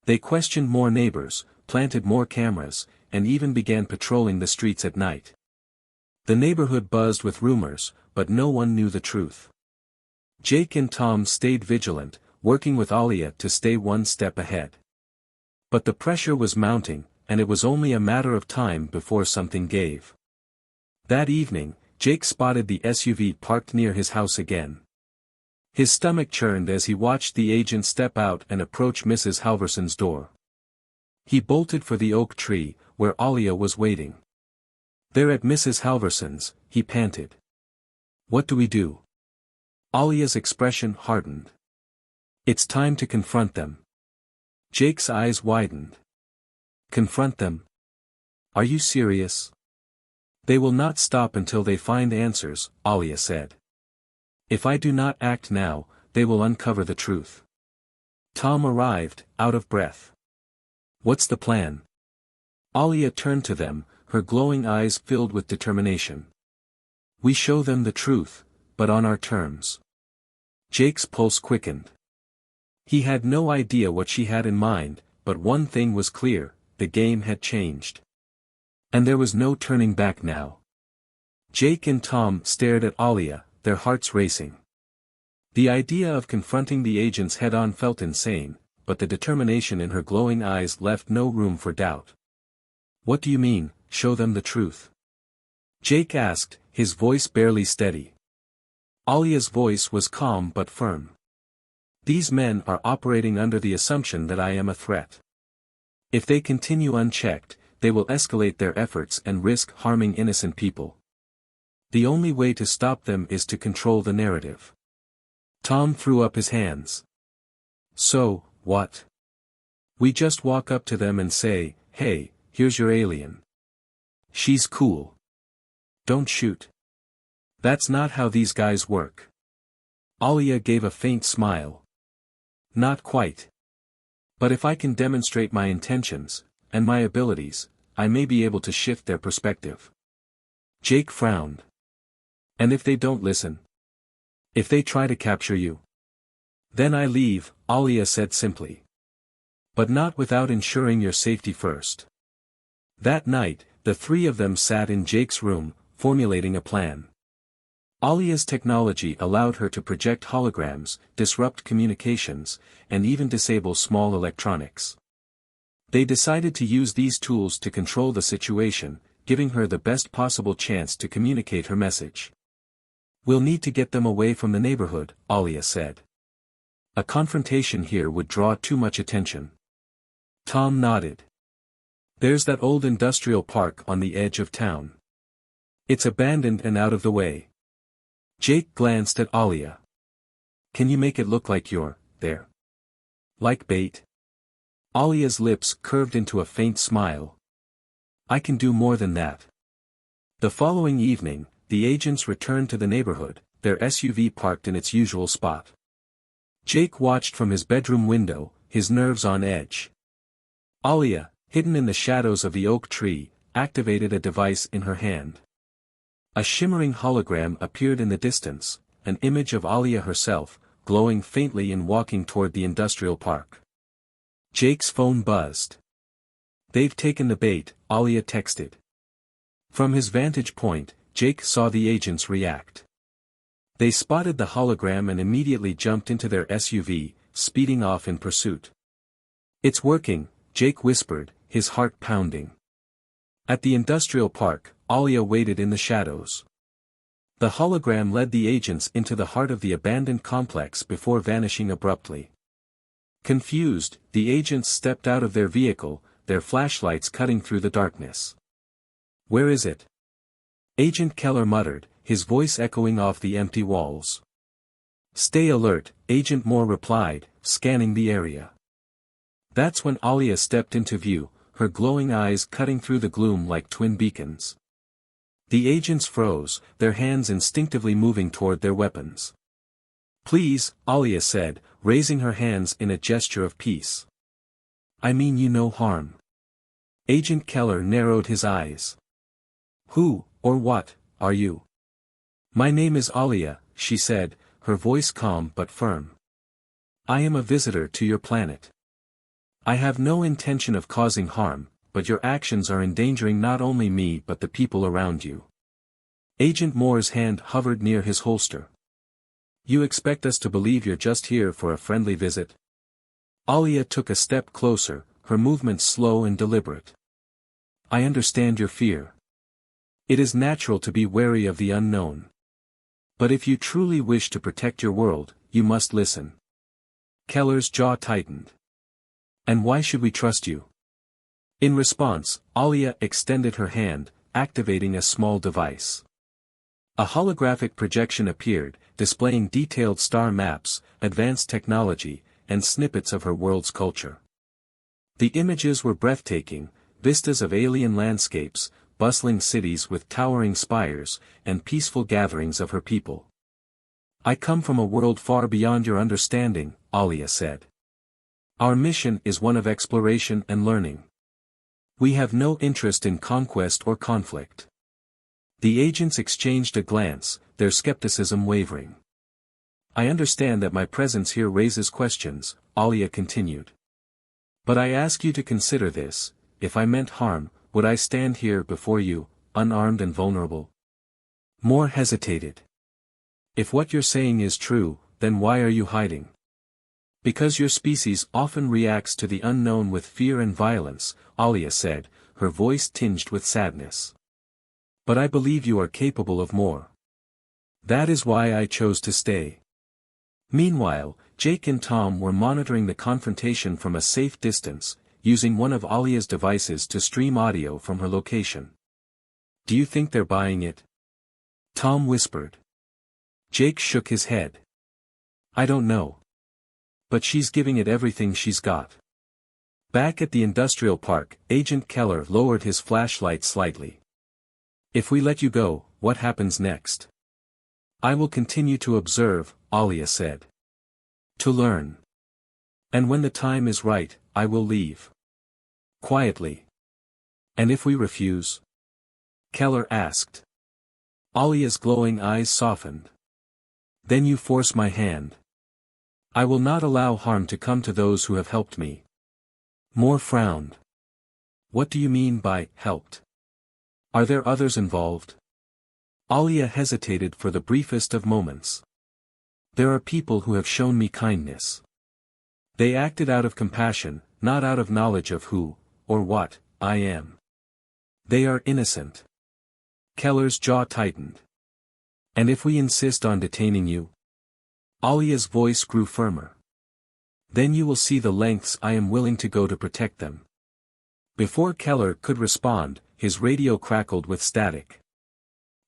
Speaker 1: They questioned more neighbors, planted more cameras, and even began patrolling the streets at night. The neighborhood buzzed with rumors, but no one knew the truth. Jake and Tom stayed vigilant, working with Alia to stay one step ahead. But the pressure was mounting, and it was only a matter of time before something gave. That evening, Jake spotted the SUV parked near his house again. His stomach churned as he watched the agent step out and approach Mrs. Halverson's door. He bolted for the oak tree, where Alia was waiting. "They're at Mrs. Halverson's," he panted. "What do we do?" Alia's expression hardened. "It's time to confront them." Jake's eyes widened. "Confront them? Are you serious?" "They will not stop until they find answers," Alia said. "If I do not act now, they will uncover the truth." Tom arrived, out of breath. "What's the plan?" Alia turned to them, her glowing eyes filled with determination. "We show them the truth, but on our terms." Jake's pulse quickened. He had no idea what she had in mind, but one thing was clear, the game had changed. And there was no turning back now. Jake and Tom stared at Alia, their hearts racing. The idea of confronting the agents head-on felt insane, but the determination in her glowing eyes left no room for doubt. "What do you mean, show them the truth?" Jake asked, his voice barely steady. Alia's voice was calm but firm. "These men are operating under the assumption that I am a threat. If they continue unchecked, they will escalate their efforts and risk harming innocent people. The only way to stop them is to control the narrative. Tom threw up his hands. So, what? We just walk up to them and say, "Hey, here's your alien. She's cool. Don't shoot." That's not how these guys work. Alia gave a faint smile. Not quite. But if I can demonstrate my intentions, and my abilities, I may be able to shift their perspective. Jake frowned. And if they don't listen? If they try to capture you? Then I leave, Alia said simply. But not without ensuring your safety first. That night, the three of them sat in Jake's room, formulating a plan. Alia's technology allowed her to project holograms, disrupt communications, and even disable small electronics. They decided to use these tools to control the situation, giving her the best possible chance to communicate her message. We'll need to get them away from the neighborhood, Alia said. A confrontation here would draw too much attention. Tom nodded. There's that old industrial park on the edge of town. It's abandoned and out of the way. Jake glanced at Alia. Can you make it look like you're there? Like bait? Alia's lips curved into a faint smile. I can do more than that. The following evening, the agents returned to the neighborhood, their SUV parked in its usual spot. Jake watched from his bedroom window, his nerves on edge. Alia, hidden in the shadows of the oak tree, activated a device in her hand. A shimmering hologram appeared in the distance, an image of Alia herself, glowing faintly and walking toward the industrial park. Jake's phone buzzed. They've taken the bait, Alia texted. From his vantage point, Jake saw the agents react. They spotted the hologram and immediately jumped into their SUV, speeding off in pursuit. It's working, Jake whispered, his heart pounding. At the industrial park, Alia waited in the shadows. The hologram led the agents into the heart of the abandoned complex before vanishing abruptly. Confused, the agents stepped out of their vehicle, their flashlights cutting through the darkness. Where is it? Agent Keller muttered, his voice echoing off the empty walls. Stay alert, Agent Moore replied, scanning the area. That's when Alia stepped into view, her glowing eyes cutting through the gloom like twin beacons. The agents froze, their hands instinctively moving toward their weapons. Please, Alia said, raising her hands in a gesture of peace. I mean you no harm. Agent Keller narrowed his eyes. Who, or what, are you? My name is Alia, she said, her voice calm but firm. I am a visitor to your planet. I have no intention of causing harm, but your actions are endangering not only me but the people around you. Agent Moore's hand hovered near his holster. You expect us to believe you're just here for a friendly visit? Alia took a step closer, her movements slow and deliberate. I understand your fear. It is natural to be wary of the unknown. But if you truly wish to protect your world, you must listen. Keller's jaw tightened. And why should we trust you? In response, Alia extended her hand, activating a small device. A holographic projection appeared, displaying detailed star maps, advanced technology, and snippets of her world's culture. The images were breathtaking, vistas of alien landscapes, bustling cities with towering spires, and peaceful gatherings of her people. I come from a world far beyond your understanding, Alia said. Our mission is one of exploration and learning. We have no interest in conquest or conflict. The agents exchanged a glance, their skepticism wavering. I understand that my presence here raises questions, Alia continued. But I ask you to consider this, if I meant harm, would I stand here before you, unarmed and vulnerable? Moore hesitated. If what you're saying is true, then why are you hiding? Because your species often reacts to the unknown with fear and violence, Alia said, her voice tinged with sadness. But I believe you are capable of more. That is why I chose to stay. Meanwhile, Jake and Tom were monitoring the confrontation from a safe distance, using one of Alia's devices to stream audio from her location. Do you think they're buying it? Tom whispered. Jake shook his head. I don't know. But she's giving it everything she's got. Back at the industrial park, Agent Keller lowered his flashlight slightly. If we let you go, what happens next? I will continue to observe, Alia said. To learn. And when the time is right, I will leave. Quietly. And if we refuse? Keller asked. Alia's glowing eyes softened. Then you force my hand. I will not allow harm to come to those who have helped me. Moore frowned. What do you mean by helped? Are there others involved? Alia hesitated for the briefest of moments. There are people who have shown me kindness. They acted out of compassion, not out of knowledge of who, or what, I am. They are innocent. Keller's jaw tightened. And if we insist on detaining you? Alia's voice grew firmer. Then you will see the lengths I am willing to go to protect them. Before Keller could respond, his radio crackled with static.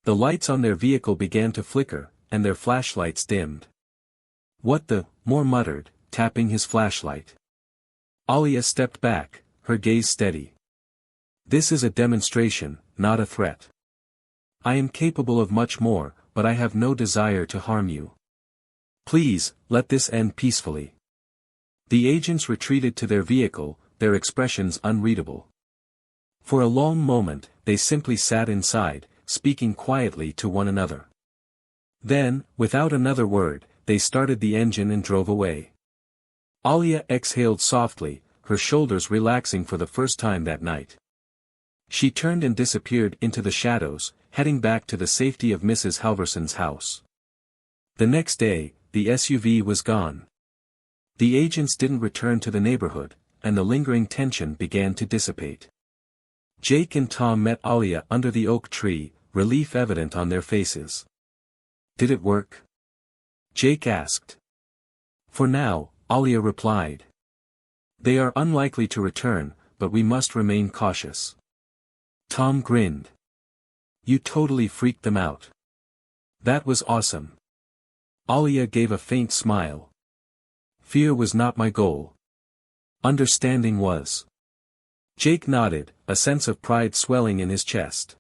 Speaker 1: The lights on their vehicle began to flicker, and their flashlights dimmed. What the? Moore muttered, tapping his flashlight. Alia stepped back, her gaze steady. This is a demonstration, not a threat. I am capable of much more, but I have no desire to harm you. Please, let this end peacefully. The agents retreated to their vehicle, their expressions unreadable. For a long moment, they simply sat inside, speaking quietly to one another. Then, without another word, they started the engine and drove away. Alia exhaled softly, her shoulders relaxing for the first time that night. She turned and disappeared into the shadows, heading back to the safety of Mrs. Halverson's house. The next day, the SUV was gone. The agents didn't return to the neighborhood, and the lingering tension began to dissipate. Jake and Tom met Alia under the oak tree, relief evident on their faces. Did it work? Jake asked. For now, Alia replied. They are unlikely to return, but we must remain cautious. Tom grinned. You totally freaked them out. That was awesome. Alia gave a faint smile. Fear was not my goal. Understanding was. Jake nodded, a sense of pride swelling in his chest.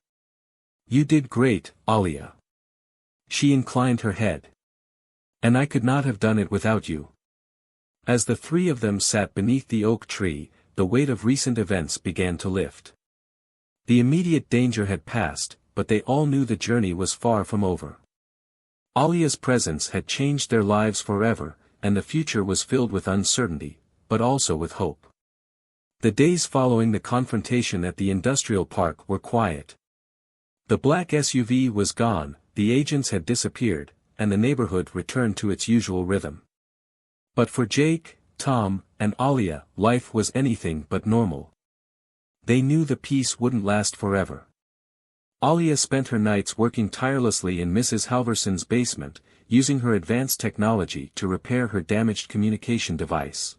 Speaker 1: You did great, Alia. She inclined her head. And I could not have done it without you. As the three of them sat beneath the oak tree, the weight of recent events began to lift. The immediate danger had passed, but they all knew the journey was far from over. Alia's presence had changed their lives forever, and the future was filled with uncertainty, but also with hope. The days following the confrontation at the industrial park were quiet. The black SUV was gone, the agents had disappeared, and the neighborhood returned to its usual rhythm. But for Jake, Tom, and Alia, life was anything but normal. They knew the peace wouldn't last forever. Alia spent her nights working tirelessly in Mrs. Halverson's basement, using her advanced technology to repair her damaged communication device.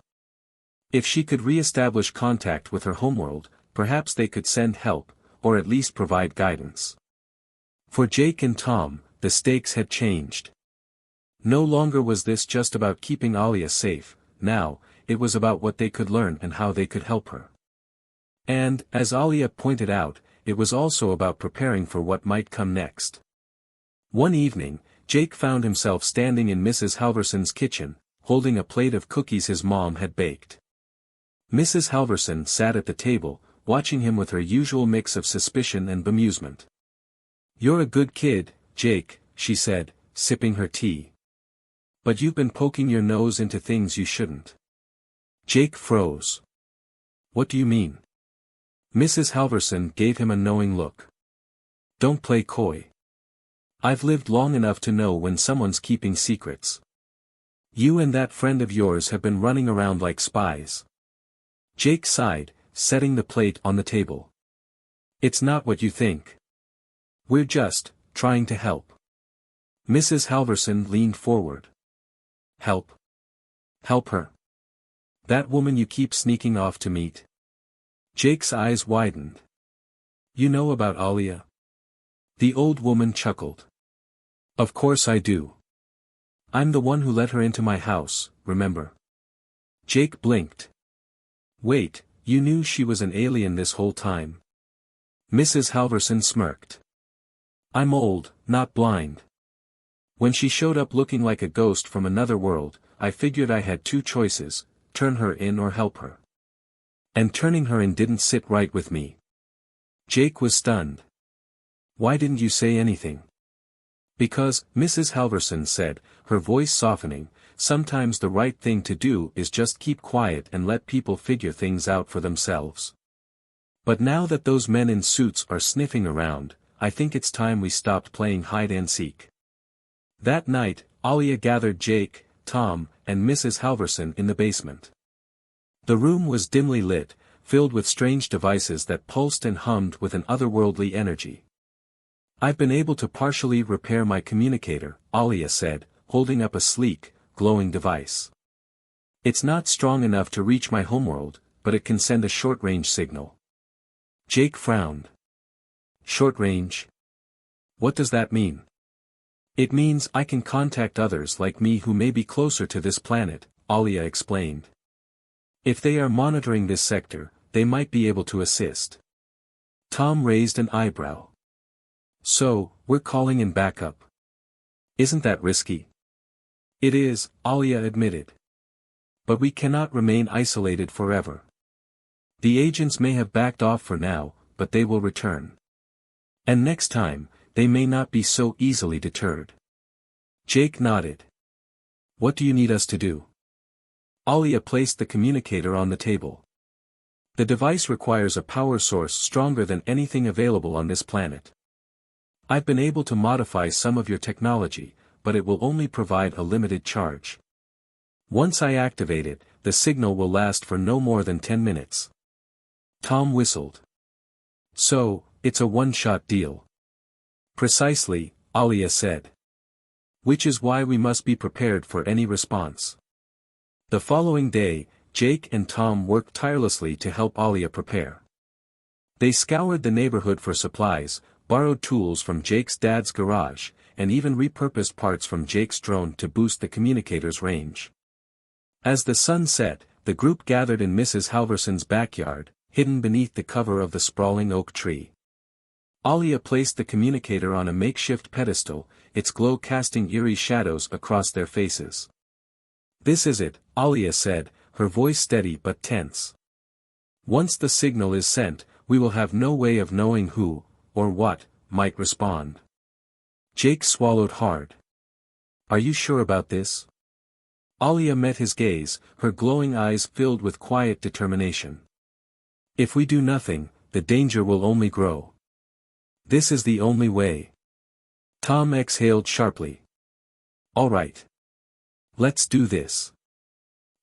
Speaker 1: If she could re-establish contact with her homeworld, perhaps they could send help, or at least provide guidance. For Jake and Tom, the stakes had changed. No longer was this just about keeping Alia safe, now, it was about what they could learn and how they could help her. And, as Alia pointed out, it was also about preparing for what might come next. One evening, Jake found himself standing in Mrs. Halverson's kitchen, holding a plate of cookies his mom had baked. Mrs. Halverson sat at the table, watching him with her usual mix of suspicion and bemusement. You're a good kid, Jake, she said, sipping her tea. But you've been poking your nose into things you shouldn't. Jake froze. What do you mean? Mrs. Halverson gave him a knowing look. Don't play coy. I've lived long enough to know when someone's keeping secrets. You and that friend of yours have been running around like spies. Jake sighed, setting the plate on the table. It's not what you think. We're just trying to help. Mrs. Halverson leaned forward. Help? Help her? That woman you keep sneaking off to meet? Jake's eyes widened. You know about Alia? The old woman chuckled. Of course I do. I'm the one who let her into my house, remember? Jake blinked. Wait, you knew she was an alien this whole time? Mrs. Halverson smirked. I'm old, not blind. When she showed up looking like a ghost from another world, I figured I had two choices, turn her in or help her. And turning her in didn't sit right with me. Jake was stunned. Why didn't you say anything? Because, Mrs. Halverson said, her voice softening, sometimes the right thing to do is just keep quiet and let people figure things out for themselves. But now that those men in suits are sniffing around, I think it's time we stopped playing hide and seek. That night, Alia gathered Jake, Tom, and Mrs. Halverson in the basement. The room was dimly lit, filled with strange devices that pulsed and hummed with an otherworldly energy. I've been able to partially repair my communicator, Alia said, holding up a sleek, glowing device. It's not strong enough to reach my homeworld, but it can send a short-range signal. Jake frowned. Short-range? What does that mean? It means I can contact others like me who may be closer to this planet, Alia explained. If they are monitoring this sector, they might be able to assist. Tom raised an eyebrow. So, we're calling in backup. Isn't that risky? It is, Alia admitted. But we cannot remain isolated forever. The agents may have backed off for now, but they will return. And next time, they may not be so easily deterred. Jake nodded. What do you need us to do? Alia placed the communicator on the table. The device requires a power source stronger than anything available on this planet. I've been able to modify some of your technology, but it will only provide a limited charge. Once I activate it, the signal will last for no more than 10 minutes. Tom whistled. So, it's a one-shot deal. Precisely, Alia said. Which is why we must be prepared for any response. The following day, Jake and Tom worked tirelessly to help Alia prepare. They scoured the neighborhood for supplies, borrowed tools from Jake's dad's garage, and even repurposed parts from Jake's drone to boost the communicator's range. As the sun set, the group gathered in Mrs. Halverson's backyard, hidden beneath the cover of the sprawling oak tree. Alia placed the communicator on a makeshift pedestal, its glow casting eerie shadows across their faces. This is it, Alia said, her voice steady but tense. Once the signal is sent, we will have no way of knowing who, or what, might respond. Jake swallowed hard. Are you sure about this? Alia met his gaze, her glowing eyes filled with quiet determination. If we do nothing, the danger will only grow. This is the only way. Tom exhaled sharply. All right. Let's do this.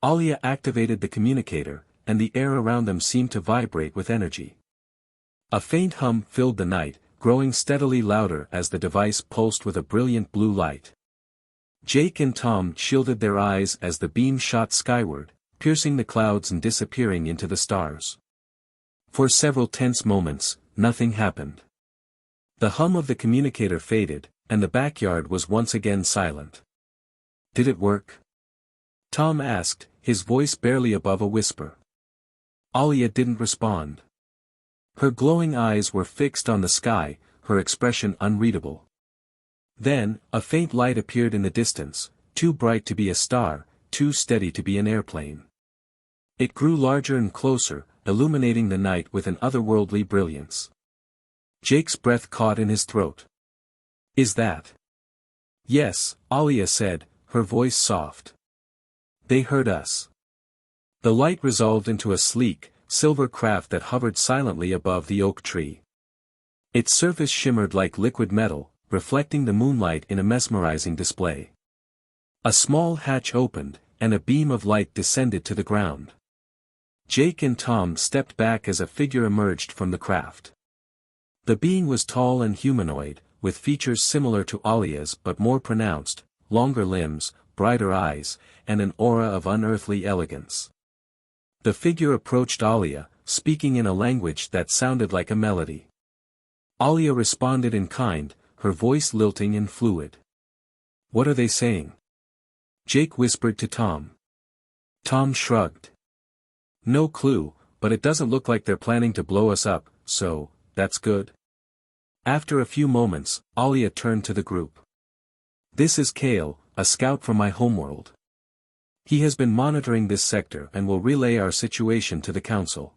Speaker 1: Alia activated the communicator, and the air around them seemed to vibrate with energy. A faint hum filled the night, growing steadily louder as the device pulsed with a brilliant blue light. Jake and Tom shielded their eyes as the beam shot skyward, piercing the clouds and disappearing into the stars. For several tense moments, nothing happened. The hum of the communicator faded, and the backyard was once again silent. Did it work? Tom asked, his voice barely above a whisper. Alia didn't respond. Her glowing eyes were fixed on the sky, her expression unreadable. Then, a faint light appeared in the distance, too bright to be a star, too steady to be an airplane. It grew larger and closer, illuminating the night with an otherworldly brilliance. Jake's breath caught in his throat. Is that? Yes, Alia said, her voice soft. They heard us. The light resolved into a sleek, silver craft that hovered silently above the oak tree. Its surface shimmered like liquid metal, reflecting the moonlight in a mesmerizing display. A small hatch opened, and a beam of light descended to the ground. Jake and Tom stepped back as a figure emerged from the craft. The being was tall and humanoid, with features similar to Alia's but more pronounced, longer limbs, brighter eyes, and an aura of unearthly elegance. The figure approached Alia, speaking in a language that sounded like a melody. Alia responded in kind, her voice lilting and fluid. What are they saying? Jake whispered to Tom. Tom shrugged. No clue, but it doesn't look like they're planning to blow us up, so, that's good. After a few moments, Alia turned to the group. This is Kale, a scout from my homeworld. He has been monitoring this sector and will relay our situation to the council.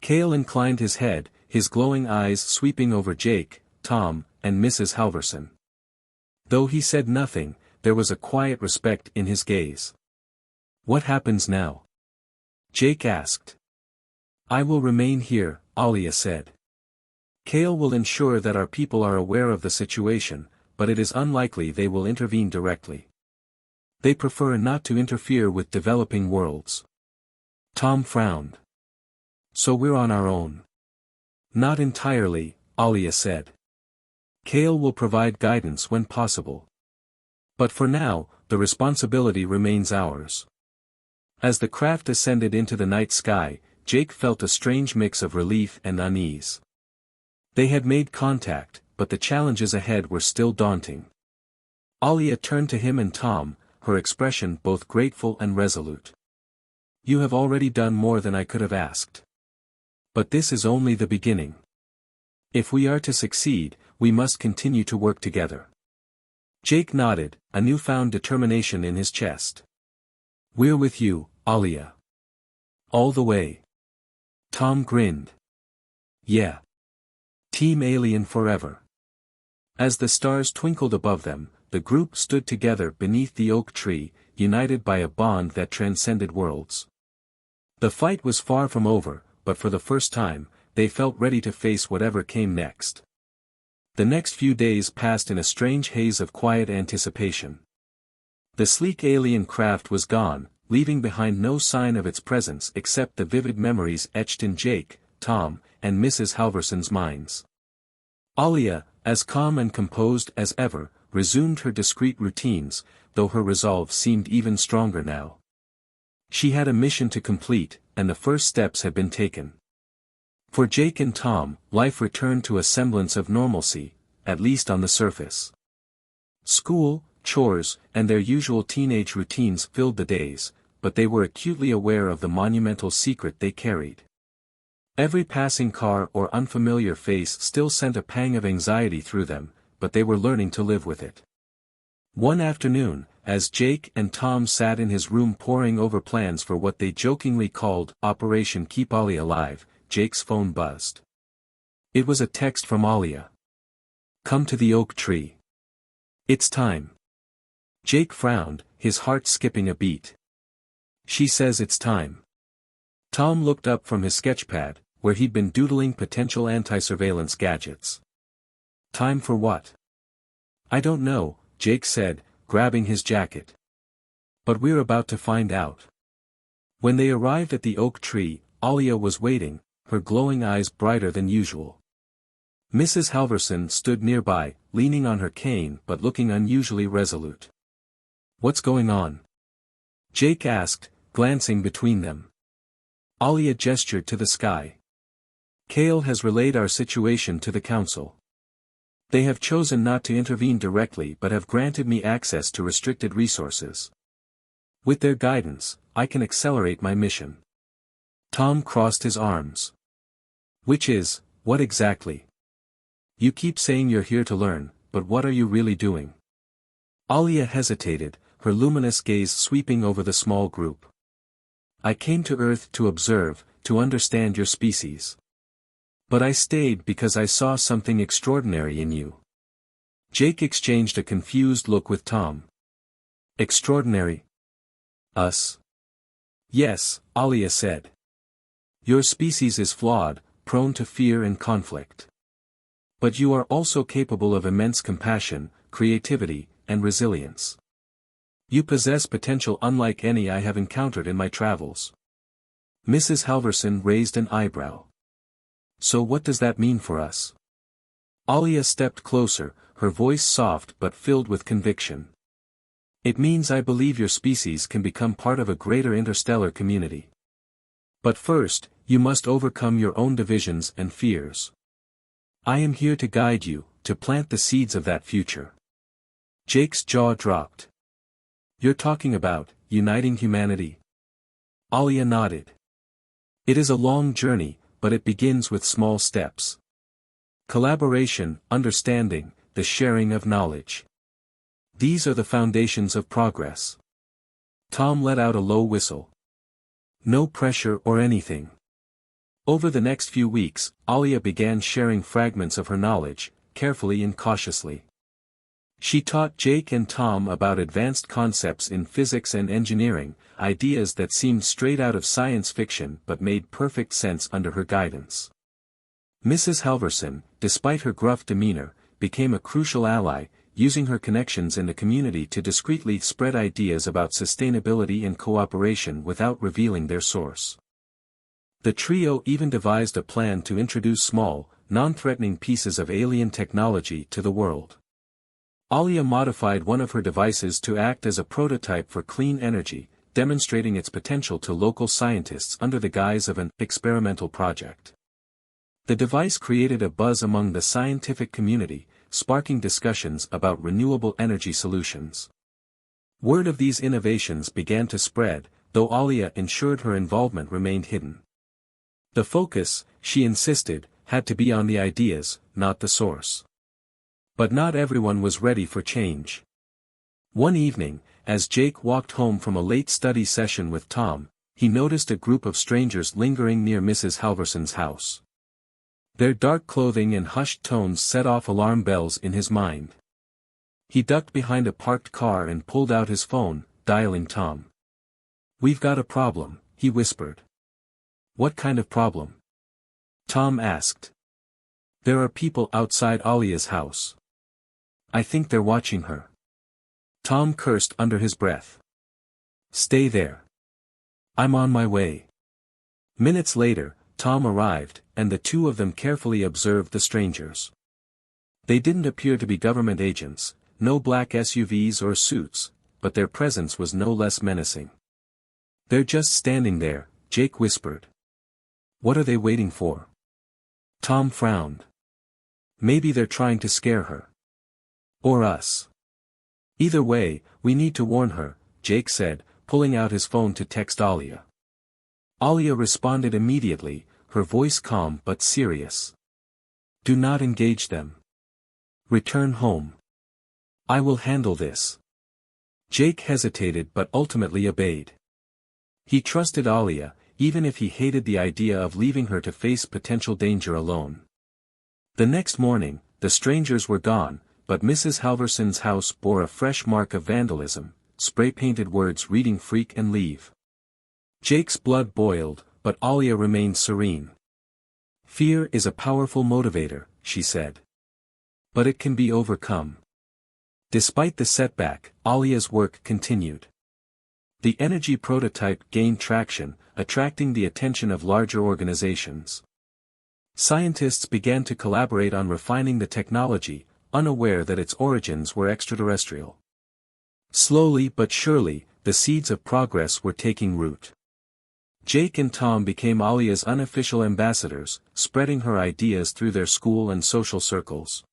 Speaker 1: Kale inclined his head, his glowing eyes sweeping over Jake, Tom, and Mrs. Halverson. Though he said nothing, there was a quiet respect in his gaze. What happens now? Jake asked. I will remain here, Alia said. Kale will ensure that our people are aware of the situation, but it is unlikely they will intervene directly. They prefer not to interfere with developing worlds. Tom frowned. So we're on our own. Not entirely, Alia said. Kale will provide guidance when possible. But for now, the responsibility remains ours. As the craft ascended into the night sky, Jake felt a strange mix of relief and unease. They had made contact, but the challenges ahead were still daunting. Alia turned to him and Tom, her expression both grateful and resolute. You have already done more than I could have asked. But this is only the beginning. If we are to succeed, we must continue to work together. Jake nodded, a newfound determination in his chest. We're with you, Alia. All the way. Tom grinned. Yeah. Team Alien forever. As the stars twinkled above them, the group stood together beneath the oak tree, united by a bond that transcended worlds. The fight was far from over, but for the first time, they felt ready to face whatever came next. The next few days passed in a strange haze of quiet anticipation. The sleek alien craft was gone, leaving behind no sign of its presence except the vivid memories etched in Jake, Tom, and Mrs. Halverson's minds. Alia, as calm and composed as ever, resumed her discreet routines, though her resolve seemed even stronger now. She had a mission to complete, and the first steps had been taken. For Jake and Tom, life returned to a semblance of normalcy, at least on the surface. School, chores, and their usual teenage routines filled the days, but they were acutely aware of the monumental secret they carried. Every passing car or unfamiliar face still sent a pang of anxiety through them, but they were learning to live with it. One afternoon, as Jake and Tom sat in his room poring over plans for what they jokingly called Operation Keep Alia Alive, Jake's phone buzzed. It was a text from Alia. Come to the oak tree. It's time. Jake frowned, his heart skipping a beat. She says it's time. Tom looked up from his sketchpad, where he'd been doodling potential anti-surveillance gadgets. Time for what? I don't know, Jake said, grabbing his jacket. But we're about to find out. When they arrived at the oak tree, Alia was waiting, her glowing eyes brighter than usual. Mrs. Halverson stood nearby, leaning on her cane but looking unusually resolute. What's going on? Jake asked, glancing between them. Alia gestured to the sky. Kale has relayed our situation to the council. They have chosen not to intervene directly but have granted me access to restricted resources. With their guidance, I can accelerate my mission. Tom crossed his arms. Which is, what exactly? You keep saying you're here to learn, but what are you really doing? Alia hesitated, her luminous gaze sweeping over the small group. I came to Earth to observe, to understand your species. But I stayed because I saw something extraordinary in you. Jake exchanged a confused look with Tom. Extraordinary? Us? Yes, Alia said. Your species is flawed, prone to fear and conflict. But you are also capable of immense compassion, creativity, and resilience. You possess potential unlike any I have encountered in my travels. Mrs. Halverson raised an eyebrow. So what does that mean for us? Alia stepped closer, her voice soft but filled with conviction. It means I believe your species can become part of a greater interstellar community. But first, you must overcome your own divisions and fears. I am here to guide you, to plant the seeds of that future. Jake's jaw dropped. You're talking about uniting humanity? Alia nodded. It is a long journey, but it begins with small steps. Collaboration, understanding, the sharing of knowledge. These are the foundations of progress. Tom let out a low whistle. No pressure or anything. Over the next few weeks, Alia began sharing fragments of her knowledge, carefully and cautiously. She taught Jake and Tom about advanced concepts in physics and engineering, ideas that seemed straight out of science fiction but made perfect sense under her guidance. Mrs. Halverson, despite her gruff demeanor, became a crucial ally, using her connections in the community to discreetly spread ideas about sustainability and cooperation without revealing their source. The trio even devised a plan to introduce small, non-threatening pieces of alien technology to the world. Alia modified one of her devices to act as a prototype for clean energy, demonstrating its potential to local scientists under the guise of an experimental project. The device created a buzz among the scientific community, sparking discussions about renewable energy solutions. Word of these innovations began to spread, though Alia ensured her involvement remained hidden. The focus, she insisted, had to be on the ideas, not the source. But not everyone was ready for change. One evening, as Jake walked home from a late study session with Tom, he noticed a group of strangers lingering near Mrs. Halverson's house. Their dark clothing and hushed tones set off alarm bells in his mind. He ducked behind a parked car and pulled out his phone, dialing Tom. "We've got a problem," he whispered. "What kind of problem?" Tom asked. "There are people outside Alia's house. I think they're watching her." Tom cursed under his breath. "Stay there. I'm on my way." Minutes later, Tom arrived, and the two of them carefully observed the strangers. They didn't appear to be government agents, no black SUVs or suits, but their presence was no less menacing. "They're just standing there," Jake whispered. "What are they waiting for?" Tom frowned. "Maybe they're trying to scare her. Or us. Either way, we need to warn her," Jake said, pulling out his phone to text Alia. Alia responded immediately, her voice calm but serious. "Do not engage them. Return home. I will handle this." Jake hesitated but ultimately obeyed. He trusted Alia, even if he hated the idea of leaving her to face potential danger alone. The next morning, the strangers were gone, but Mrs. Halverson's house bore a fresh mark of vandalism, spray-painted words reading "freak and leave." Jake's blood boiled, but Alia remained serene. "Fear is a powerful motivator," she said. "But it can be overcome." Despite the setback, Alia's work continued. The energy prototype gained traction, attracting the attention of larger organizations. Scientists began to collaborate on refining the technology, unaware that its origins were extraterrestrial. Slowly but surely, the seeds of progress were taking root. Jake and Tom became Alia's unofficial ambassadors, spreading her ideas through their school and social circles.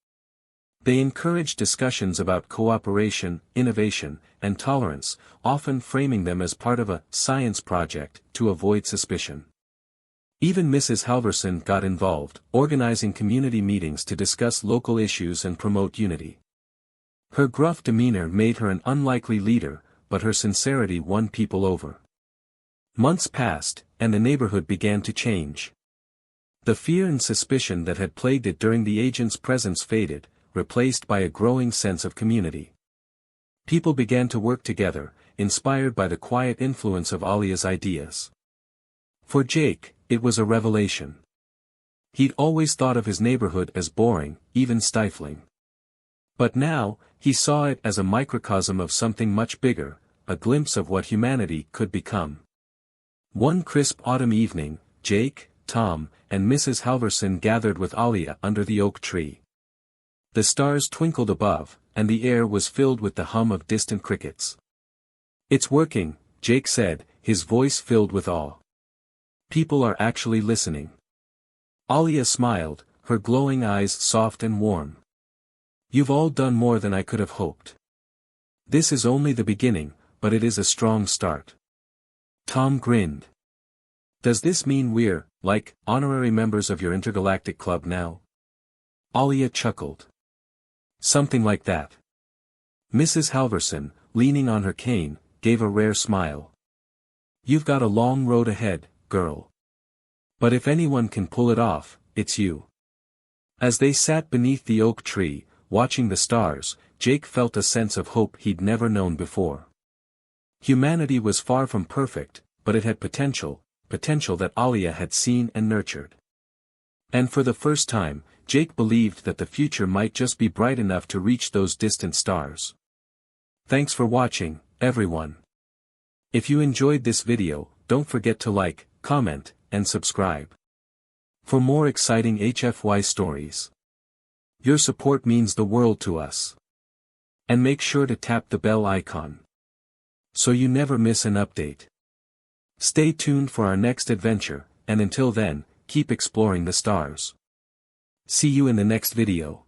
Speaker 1: They encouraged discussions about cooperation, innovation, and tolerance, often framing them as part of a science project to avoid suspicion. Even Mrs. Halverson got involved, organizing community meetings to discuss local issues and promote unity. Her gruff demeanor made her an unlikely leader, but her sincerity won people over. Months passed, and the neighborhood began to change. The fear and suspicion that had plagued it during the agent's presence faded, replaced by a growing sense of community. People began to work together, inspired by the quiet influence of Alia's ideas. For Jake, it was a revelation. He'd always thought of his neighborhood as boring, even stifling. But now, he saw it as a microcosm of something much bigger, a glimpse of what humanity could become. One crisp autumn evening, Jake, Tom, and Mrs. Halverson gathered with Alia under the oak tree. The stars twinkled above, and the air was filled with the hum of distant crickets. "It's working," Jake said, his voice filled with awe. "People are actually listening." Alia smiled, her glowing eyes soft and warm. "You've all done more than I could have hoped. This is only the beginning, but it is a strong start. Tom grinned. Does this mean we're, like, honorary members of your intergalactic club now? Alia chuckled. Something like that. Mrs. Halverson, leaning on her cane, gave a rare smile. You've got a long road ahead, girl. But if anyone can pull it off, it's you. As they sat beneath the oak tree, watching the stars, Jake felt a sense of hope he'd never known before. Humanity was far from perfect, but it had potential that Alia had seen and nurtured. And for the first time, Jake believed that the future might just be bright enough to reach those distant stars. Thanks for watching, everyone. If you enjoyed this video, don't forget to like, comment, and subscribe. For more exciting HFY stories. Your support means the world to us. And make sure to tap the bell icon, so you never miss an update. Stay tuned for our next adventure, and until then, keep exploring the stars. See you in the next video.